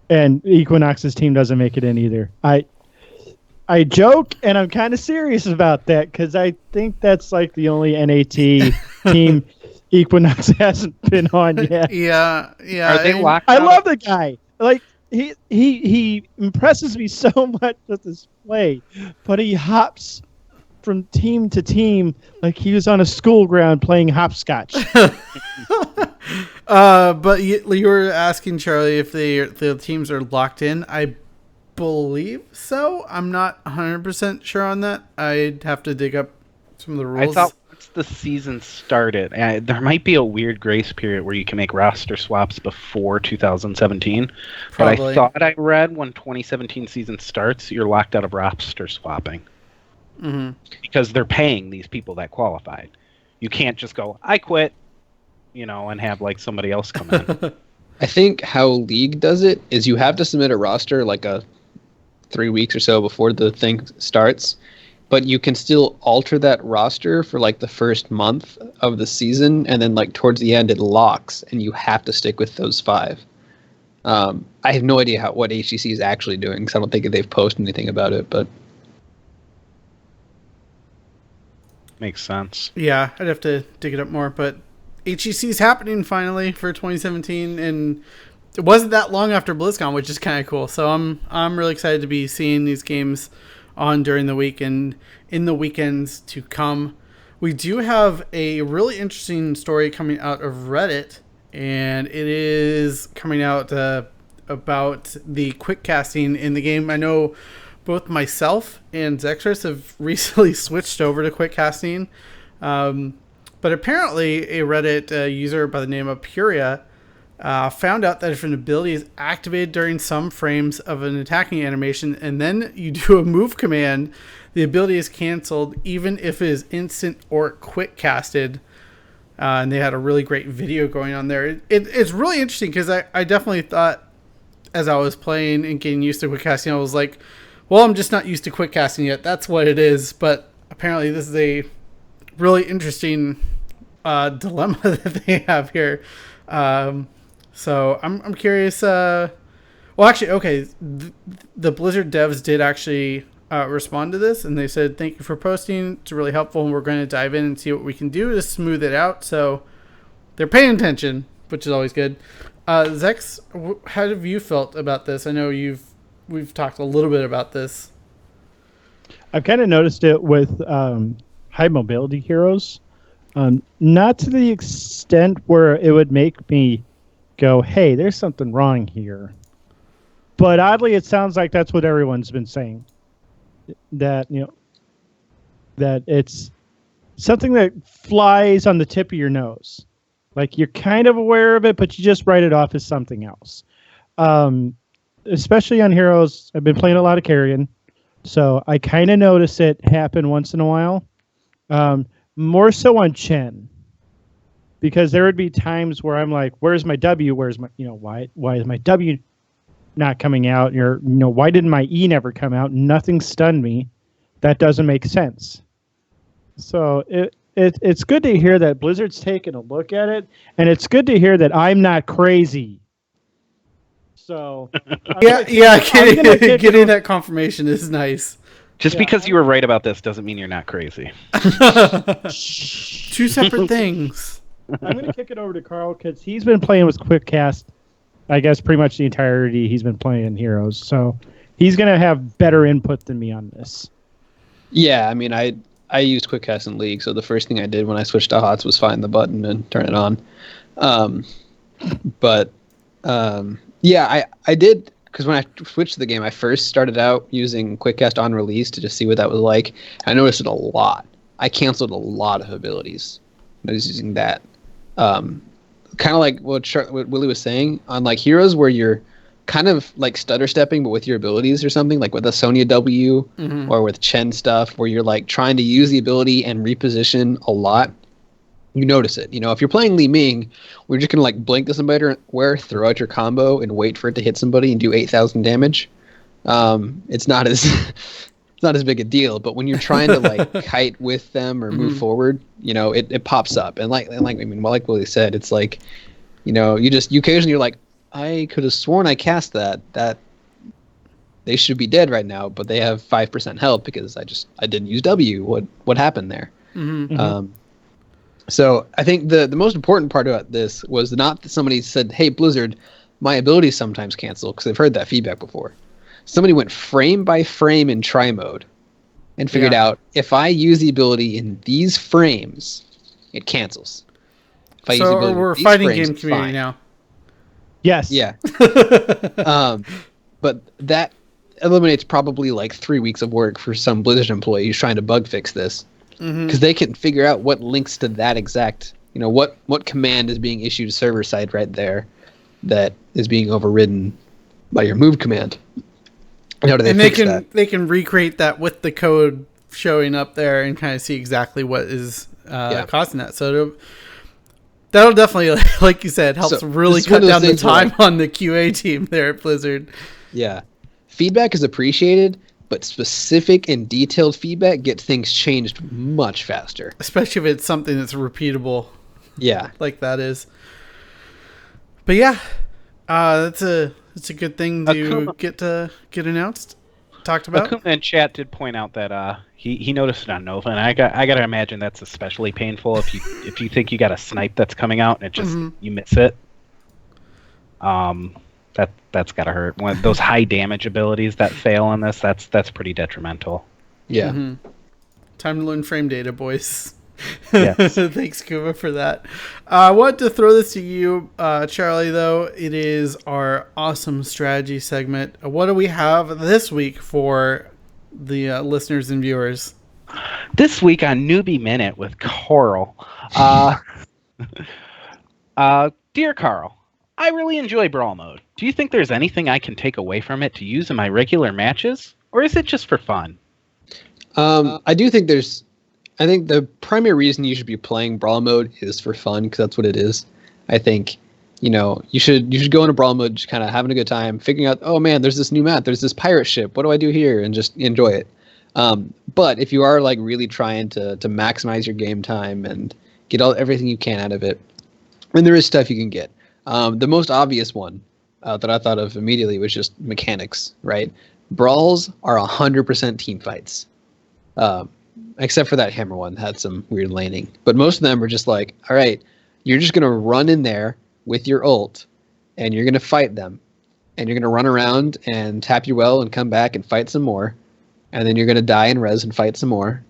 And Equinox's team doesn't make it in either. I joke, and I'm kind of serious about that because I think that's like the only NAT team Equinox hasn't been on yet. Yeah. Are they locked I out? love the guy. Like he impresses me so much with his play, but he hops from team to team like he was on a school ground playing hopscotch. But you were asking, Charlie, if the teams are locked in. I believe so. I'm not 100% sure on that. I'd have to dig up some of the rules. I thought once the season started, there might be a weird grace period where you can make roster swaps before 2017. Probably. But I thought I read when 2017 season starts, you're locked out of roster swapping. Mm-hmm. Because they're paying these people that qualified. You can't just go, I quit, and have like somebody else come in. I think how League does it is you have to submit a roster like 3 weeks or so before the thing starts, but you can still alter that roster for like the first month of the season, and then like towards the end it locks, and you have to stick with those 5. I have no idea what HGC is actually doing because I don't think they've posted anything about it, but makes sense. Yeah, I'd have to dig it up more, but HGC is happening finally for 2017, and it wasn't that long after BlizzCon, which is kind of cool. So I'm really excited to be seeing these games on during the week and in the weekends to come. We do have a really interesting story coming out of Reddit, and it is coming out about the quick casting in the game. I know both myself and Zexris have recently switched over to quick casting, but apparently a Reddit user by the name of Puria found out that if an ability is activated during some frames of an attacking animation and then you do a move command, the ability is canceled even if it is instant or quick casted. And they had a really great video going on there. It's really interesting because I definitely thought as I was playing and getting used to quick casting, I was like, well, I'm just not used to quick casting yet. That's what it is. But apparently this is a really interesting dilemma that they have here. So I'm curious. Well, actually, okay. The Blizzard devs did actually respond to this, and they said, thank you for posting. It's really helpful, and we're going to dive in and see what we can do to smooth it out. So they're paying attention, which is always good. Zex, how have you felt about this? I know we've talked a little bit about this. I've kind of noticed it with high mobility heroes. Not to the extent where it would make me go, hey, there's something wrong here. But oddly, it sounds like that's what everyone's been saying. That it's something that flies on the tip of your nose. Like you're kind of aware of it, but you just write it off as something else. Especially on heroes, I've been playing a lot of Carrion, so I kind of notice it happen once in a while. More so on Chen, because there would be times where I'm like, "Where's my W? Where's my why is my W not coming out? Or why didn't my E never come out? Nothing stunned me. That doesn't make sense." So it's good to hear that Blizzard's taking a look at it, and it's good to hear that I'm not crazy. So getting that confirmation is nice. Just because you were right about this doesn't mean you're not crazy. Two separate things. I'm going to kick it over to Carl because he's been playing with Quick Cast, I guess, pretty much the entirety he's been playing Heroes. So he's going to have better input than me on this. Yeah, I mean, I used Quick Cast in League, so the first thing I did when I switched to HOTS was find the button and turn it on. Yeah, I did, because when I switched to the game, I first started out using Quick Cast on release to just see what that was like. I noticed it a lot. I canceled a lot of abilities. I was using that. Kind of like what Willie was saying, on like heroes where you're kind of like stutter stepping, but with your abilities or something, like with a Sonya W or with Chen stuff, where you're like trying to use the ability and reposition a lot. You notice it. If you're playing Li Ming, we're just gonna like blink to somebody or throw out your combo and wait for it to hit somebody and do 8,000 damage. It's not as it's not as big a deal. But when you're trying to like kite with them or move forward, it pops up. And like Willie said, it's like, you occasionally you're like, I could have sworn I cast that they should be dead right now, but they have 5% health because I didn't use W. What happened there? So I think the most important part about this was not that somebody said, hey, Blizzard, my abilities sometimes cancel, because I've heard that feedback before. Somebody went frame by frame in try mode and figured out, if I use the ability in these frames, it cancels. If I use the ability we're in these fighting frames, game community now. Yes. Yeah. But that eliminates probably like 3 weeks of work for some Blizzard employees trying to bug fix this. Because they can figure out what links to that exact, what command is being issued server side right there that is being overridden by your move command. How do they fix that? They can recreate that with the code showing up there and kind of see exactly what is causing that. So that'll definitely, like you said, helps really cut down the time on the QA team there at Blizzard. Yeah. Feedback is appreciated, but specific and detailed feedback gets things changed much faster. Especially if it's something that's repeatable. Yeah. Like that is. But yeah, that's a good thing to get announced. talked about. Akuma in chat did point out that he noticed it on Nova, and I gotta imagine that's especially painful if you think you got a snipe that's coming out and it just you miss it. That's gotta hurt. When those high damage abilities that fail on this, that's pretty detrimental. Yeah. Time to learn frame data, boys. Yes. Thanks, Kuma, for that. I want to throw this to you, Charlie, though. It is our awesome strategy segment. What do we have this week for the listeners and viewers? This week on Newbie Minute with Carl. Dear Carl, I really enjoy Brawl mode. Do you think there's anything I can take away from it to use in my regular matches? Or is it just for fun? I do think I think the primary reason you should be playing Brawl mode is for fun, because that's what it is. I think, you should go into Brawl mode just kind of having a good time, figuring out, oh man, there's this new map, there's this pirate ship, what do I do here? And just enjoy it. But if you are like really trying to maximize your game time and get everything you can out of it, and there is stuff you can get. The most obvious one that I thought of immediately was just mechanics, right? Brawls are 100% team fights. Except for that hammer one, had some weird laning. But most of them are just like, all right, you're just going to run in there with your ult, and you're going to fight them. And you're going to run around and tap your well and come back and fight some more. And then you're going to die and res and fight some more.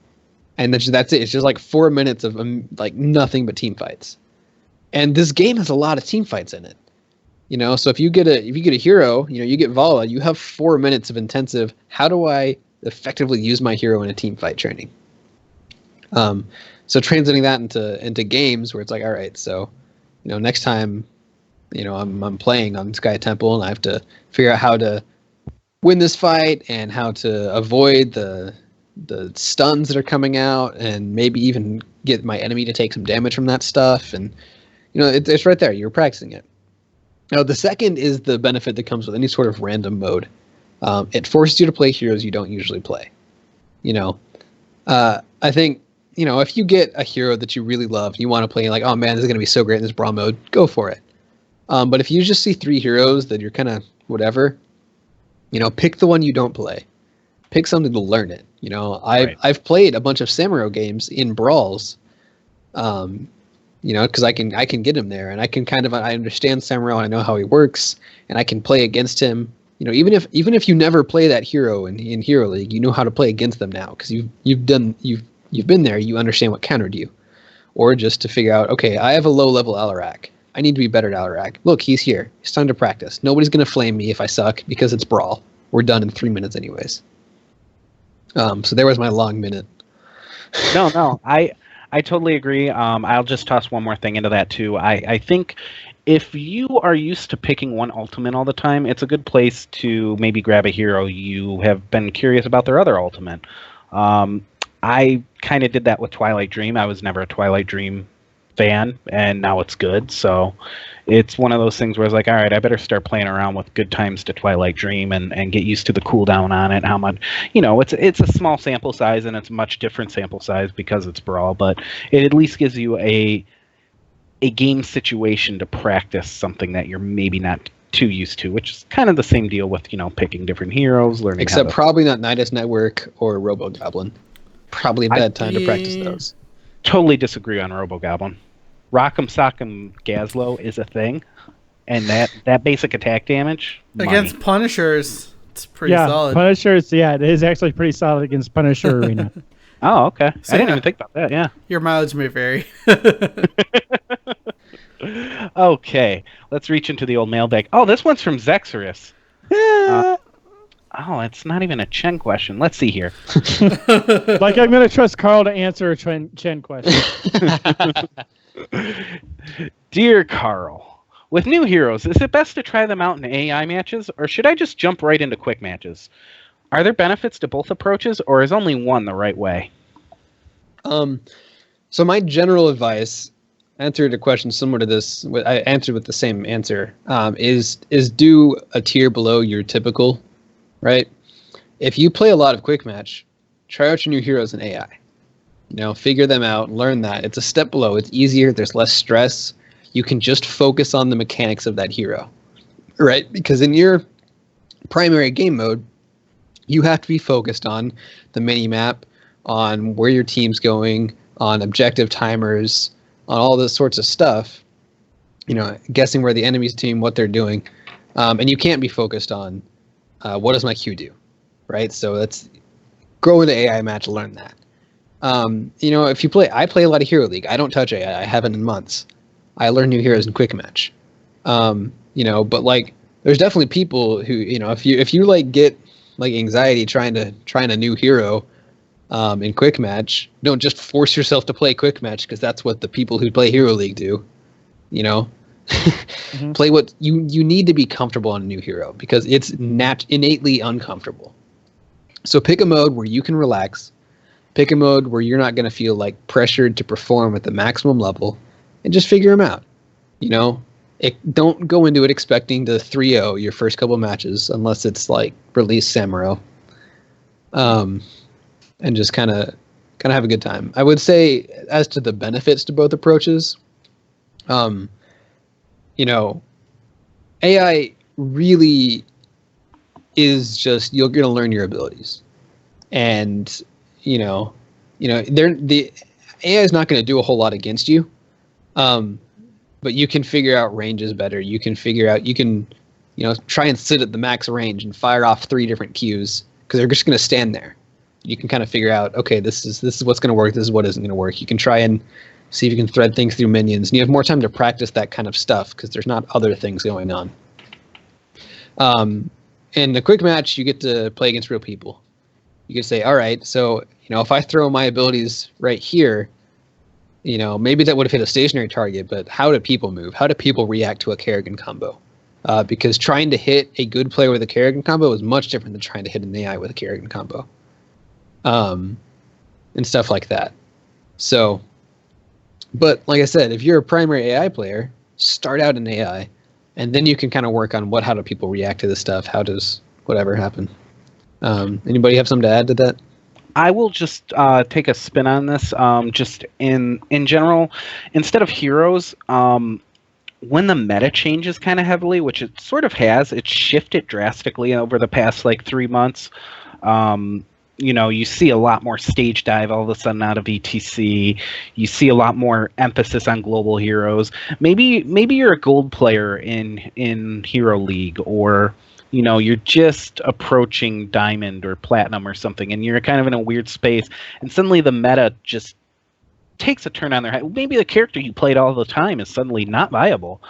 And that's it. It's just like 4 minutes of like nothing but team fights. And this game has a lot of team fights in it. So if you get a hero, you get Vala, you have 4 minutes of intensive, how do I effectively use my hero in a team fight training? So translating that into games where it's like, all right, so next time I'm playing on Sky Temple and I have to figure out how to win this fight and how to avoid the stuns that are coming out and maybe even get my enemy to take some damage from that stuff, and it's right there, you're practicing it. Now the second is the benefit that comes with any sort of random mode. It forces you to play heroes you don't usually play. I think, if you get a hero that you really love, you want to play, like, oh man, this is going to be so great in this Brawl mode, go for it. But if you just see 3 heroes that you're kind of whatever, pick the one you don't play. Pick something to learn it. I've played a bunch of Samuro games in Brawls, because I can get him there, and I understand Samuro, and I know how he works, and I can play against him. Even if you never play that hero in Hero League, you know how to play against them now because you've been there. You understand what countered you, or just to figure out, okay, I have a low level Alarak. I need to be better at Alarak. Look, he's here. It's time to practice. Nobody's gonna flame me if I suck because it's Brawl. We're done in 3 minutes anyways. So there was my long minute. No, I totally agree. I'll just toss one more thing into that too. I think if you are used to picking one ultimate all the time, it's a good place to maybe grab a hero you have been curious about their other ultimate. I kind of did that with Twilight Dream. I was never a Twilight Dream fan, and now it's good. So it's one of those things where I was like, all right, I better start playing around with good times to Twilight Dream and get used to the cooldown on it. How much, it's a small sample size, and it's a much different sample size because it's Brawl, but it at least gives you a game situation to practice something that you're maybe not too used to, which is kind of the same deal with, picking different heroes, learning. Except probably not Nidus Network or Robo Goblin. Probably a bad time to practice those. Totally disagree on Robo Goblin. Rock'em Sock'em Gazlo is a thing, and that basic attack damage against Punishers, it's pretty solid. Punishers, it is actually pretty solid against Punisher Arena. Oh, okay. So I didn't even think about that. Yeah, your mileage may vary. Okay, let's reach into the old mailbag. Oh, this one's from Zexorus. It's not even a Chen question. Let's see here. Like, I'm going to trust Carl to answer a Chen question. Dear Carl, with new heroes, is it best to try them out in AI matches, or should I just jump right into quick matches? Are there benefits to both approaches, or is only one the right way? So my general advice, answered a question similar to this, I answered with the same answer, is do a tier below your typical, right? If you play a lot of quick match, try out your new heroes in AI. Figure them out, learn that. It's a step below. It's easier. There's less stress. You can just focus on the mechanics of that hero, right? Because in your primary game mode, You have to be focused on the mini map, on where your team's going, on objective timers, on all this sorts of stuff. Guessing where the enemy's team, what they're doing, and you can't be focused on what does my Q do, right? So that's grow into AI match, learn that. If you I play a lot of Hero League. I don't touch AI. I haven't in months. I learn new heroes in quick match. But like, there's definitely people who, if you like get like anxiety trying a new hero in quick match, don't just force yourself to play quick match, because that's what the people who play Hero League do. Mm-hmm. Play what you need to be comfortable on a new hero, because it's innately uncomfortable. So pick a mode where you can relax. Pick a mode where you're not going to feel like pressured to perform at the maximum level, and just figure them out. Don't go into it expecting to 3-0 your first couple matches, unless it's like release Samuro. And just kind of have a good time. I would say, as to the benefits to both approaches, AI really is just, you're going to learn your abilities. And, the AI is not going to do a whole lot against you. But you can figure out ranges better. You can try and sit at the max range and fire off 3 different Qs, because they're just going to stand there. You can kind of figure out, okay, this is what's going to work. This is what isn't going to work. You can try and see if you can thread things through minions, and you have more time to practice that kind of stuff, because there's not other things going on. In the quick match, you get to play against real people. You can say, all right, so if I throw my abilities right here, maybe that would have hit a stationary target, but how do people move? How do people react to a Kerrigan combo? Because trying to hit a good player with a Kerrigan combo is much different than trying to hit an AI with a Kerrigan combo. And stuff like that. So, but like I said, if you're a primary AI player, start out in AI, and then you can kind of work on how do people react to this stuff? How does whatever happen? Anybody have something to add to that? I will just take a spin on this. Just in general, instead of heroes, when the meta changes kind of heavily, which it sort of has, it's shifted drastically over the past 3 months. You see a lot more stage dive all of a sudden out of ETC. You see a lot more emphasis on global heroes. Maybe you're a gold player in Hero League, or you're just approaching diamond or platinum or something, and you're kind of in a weird space, and suddenly the meta just takes a turn on their head. Maybe the character you played all the time is suddenly not viable.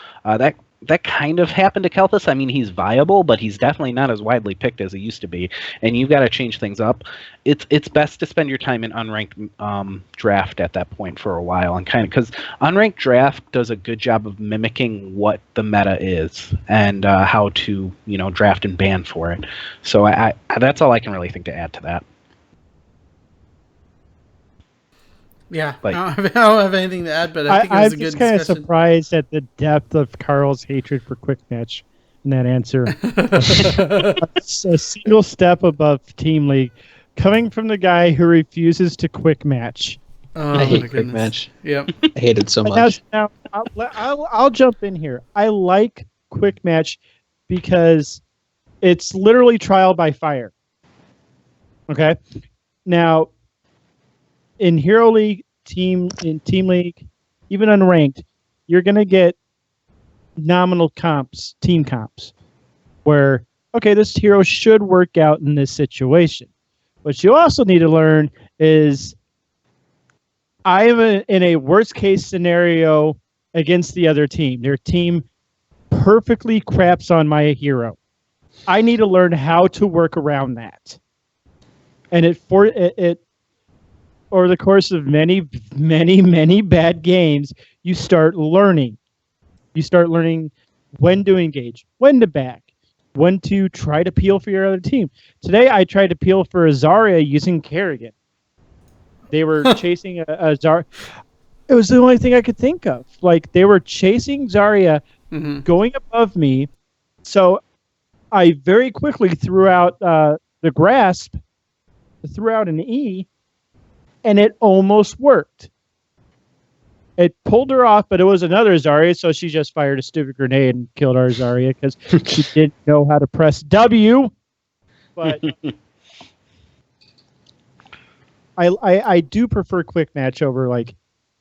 That kind of happened to Kelthus. I mean, he's viable, but he's definitely not as widely picked as he used to be, and you've got to change things up. It's best to spend your time in unranked draft at that point for a while, and kind of, because unranked draft does a good job of mimicking what the meta is and how to draft and ban for it. So I that's all I can really think to add to that. Yeah, I don't have anything to add, but I think it was a good discussion. I'm just kind of surprised at the depth of Carl's hatred for quick match in that answer. A single step above Team League, coming from the guy who refuses to quick match. Oh, I hate quick match. Yep. I hate it so much. Now I'll jump in here. I like quick match because it's literally trial by fire. Okay? Now, in Hero League, Team League, even unranked, you're going to get nominal comps, team comps, where, okay, this hero should work out in this situation. What you also need to learn is, I am in a worst-case scenario against the other team. Their team perfectly craps on my hero. I need to learn how to work around that. And over the course of many, many, many bad games, you start learning. You start learning when to engage, when to back, when to try to peel for your other team. Today, I tried to peel for a Zarya using Kerrigan. They were chasing a Zarya. It was the only thing I could think of. They were chasing Zarya, going above me. So I very quickly threw out the grasp, threw out an E, and it almost worked. It pulled her off, but it was another Zarya, so she just fired a stupid grenade and killed our Zarya because she didn't know how to press W. But I do prefer quick match over like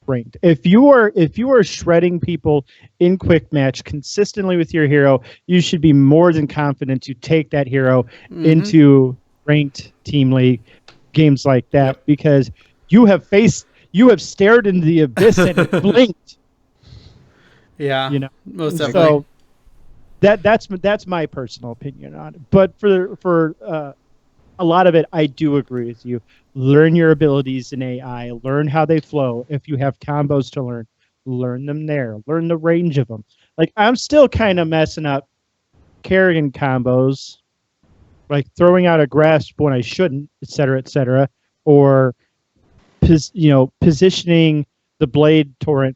ranked. If you are shredding people in quick match consistently with your hero, you should be more than confident to take that hero into ranked team league games like that because you have stared into the abyss and it blinked. Yeah, you know, most definitely. So that's my personal opinion on it. But for a lot of it, I do agree with you. Learn your abilities in AI. Learn how they flow. If you have combos to learn them there. Learn the range of them. Like, I'm still kind of messing up Kerrigan combos, like throwing out a grasp when I shouldn't, et cetera, or positioning the blade torrent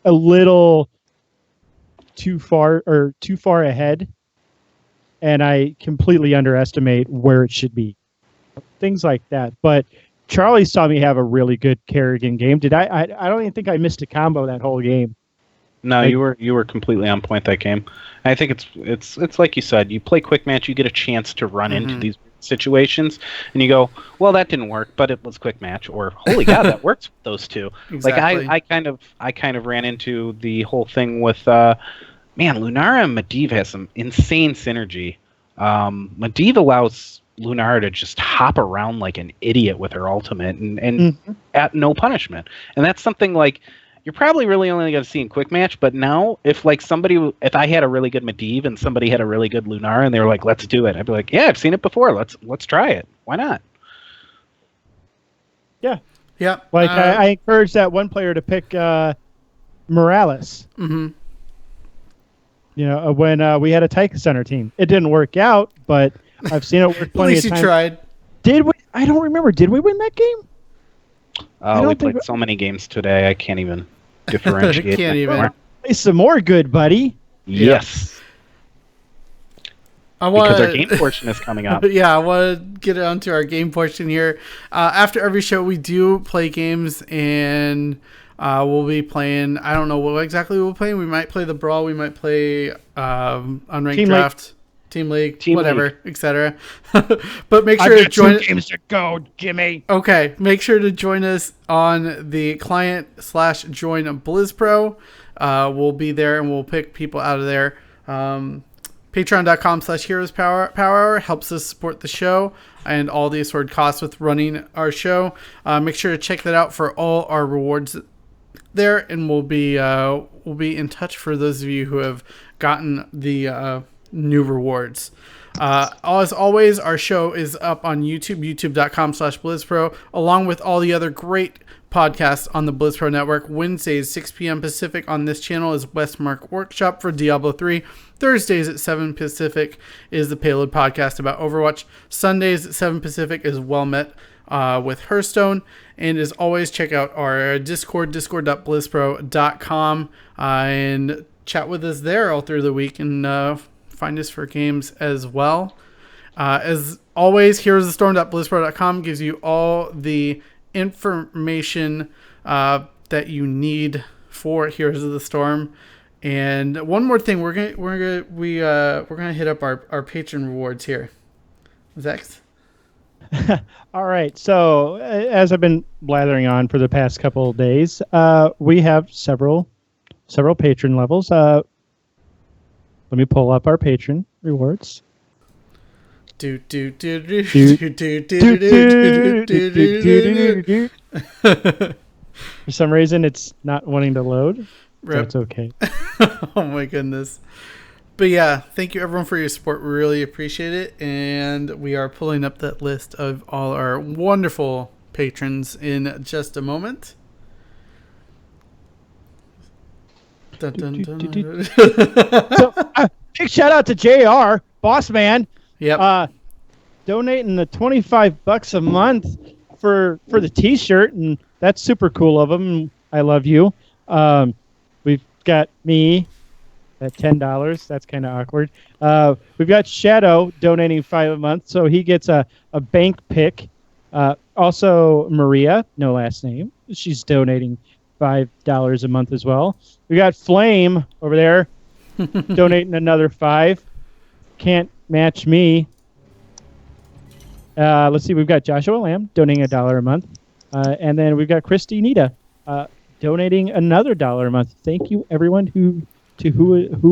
a little too far ahead, and I completely underestimate where it should be. Things like that. But Charlie saw me have a really good Kerrigan game. Did I don't even think I missed a combo that whole game. No, you were completely on point that game. I think it's like you said. You play quick match, you get a chance to run into these situations, and you go, "Well, that didn't work, but it was quick match." Or, "Holy God, that works with those two." Exactly. Like I kind of ran into the whole thing with Lunara and Medivh has some insane synergy. Medivh allows Lunara to just hop around like an idiot with her ultimate and at no punishment. And that's something like you're probably really only going to see in quick match. But now, if I had a really good Medivh and somebody had a really good Lunara and they were like, "Let's do it," I'd be like, "Yeah, I've seen it before. Let's try it. Why not?" Yeah. Yeah. Like I encourage that one player to pick Morales. Mm-hmm. When we had a Taika Center team, it didn't work out, but I've seen it work plenty of times. At least you tried. Did we? I don't remember. Did we win that game? We played so many games today, I can't even differentiate. Can't even. Play some more, good buddy. Yes. Because our game portion is coming up. Yeah, I want to get onto our game portion here. After every show, we do play games, and we'll be playing. I don't know what exactly we'll play. We might play the Brawl. We might play Unranked Team Draft. Team League, whatever, League. etc. But make sure to join. 2 games to go, Jimmy. Okay, make sure to join us on the client/join BlizzPro. We'll be there and we'll pick people out of there. Patreon.com/Heroes Powerhour helps us support the show and all the assorted costs with running our show. Make sure to check that out for all our rewards there, and we'll be in touch for those of you who have gotten the new rewards. As always, our show is up on YouTube, youtube.com/BlizzPro, along with all the other great podcasts on the BlizzPro network. Wednesdays, 6 p.m. Pacific on this channel is Westmark Workshop for Diablo 3. Thursdays at 7 Pacific is the Payload podcast about Overwatch. Sundays at 7 Pacific is Well Met with Hearthstone. And as always, check out our Discord, discord.blizzpro.com, and chat with us there all through the week, and find us for games as well. As always, heroesofthestorm.blizzpro.com gives you all the information that you need for Heroes of the Storm. And one more thing, we're gonna hit up our patron rewards here. Zex. All right. So as I've been blathering on for the past couple of days, we have several patron levels. Let me pull up our patron rewards. For some reason, it's not wanting to load. That's okay. Oh my goodness. But yeah, thank you everyone for your support. We really appreciate it. And we are pulling up that list of all our wonderful patrons in just a moment. Dun, dun, dun. So, big shout out to JR, boss man. Yep. Donating the $25 a month for the t-shirt, and that's super cool of him. I love you. We've got me at $10. That's kind of awkward. We've got Shadow donating $5 a month, so he gets a bank pick. Also, Maria, no last name. She's donating $5 a month as well. We got Flame over there donating another $5. Can't match me. Let's see. We've got Joshua Lamb donating $1 a month. And then we've got Christy Nita donating another $1 a month. Thank you, everyone who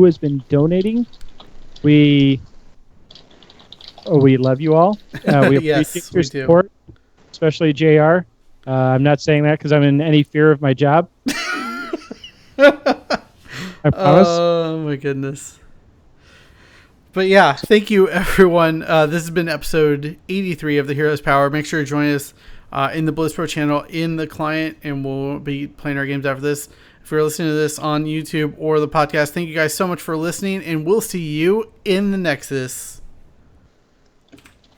has been donating. We love you all. We Yes, appreciate your we do. support, especially JR. I'm not saying that because I'm in any fear of my job. I promise. Oh my goodness. But yeah, thank you everyone. This has been episode 83 of the Heroes Power. Make sure to join us in the Blizz Pro channel in the client, and we'll be playing our games after this. If you're listening to this on YouTube or the podcast, thank you guys so much for listening, and we'll see you in the Nexus.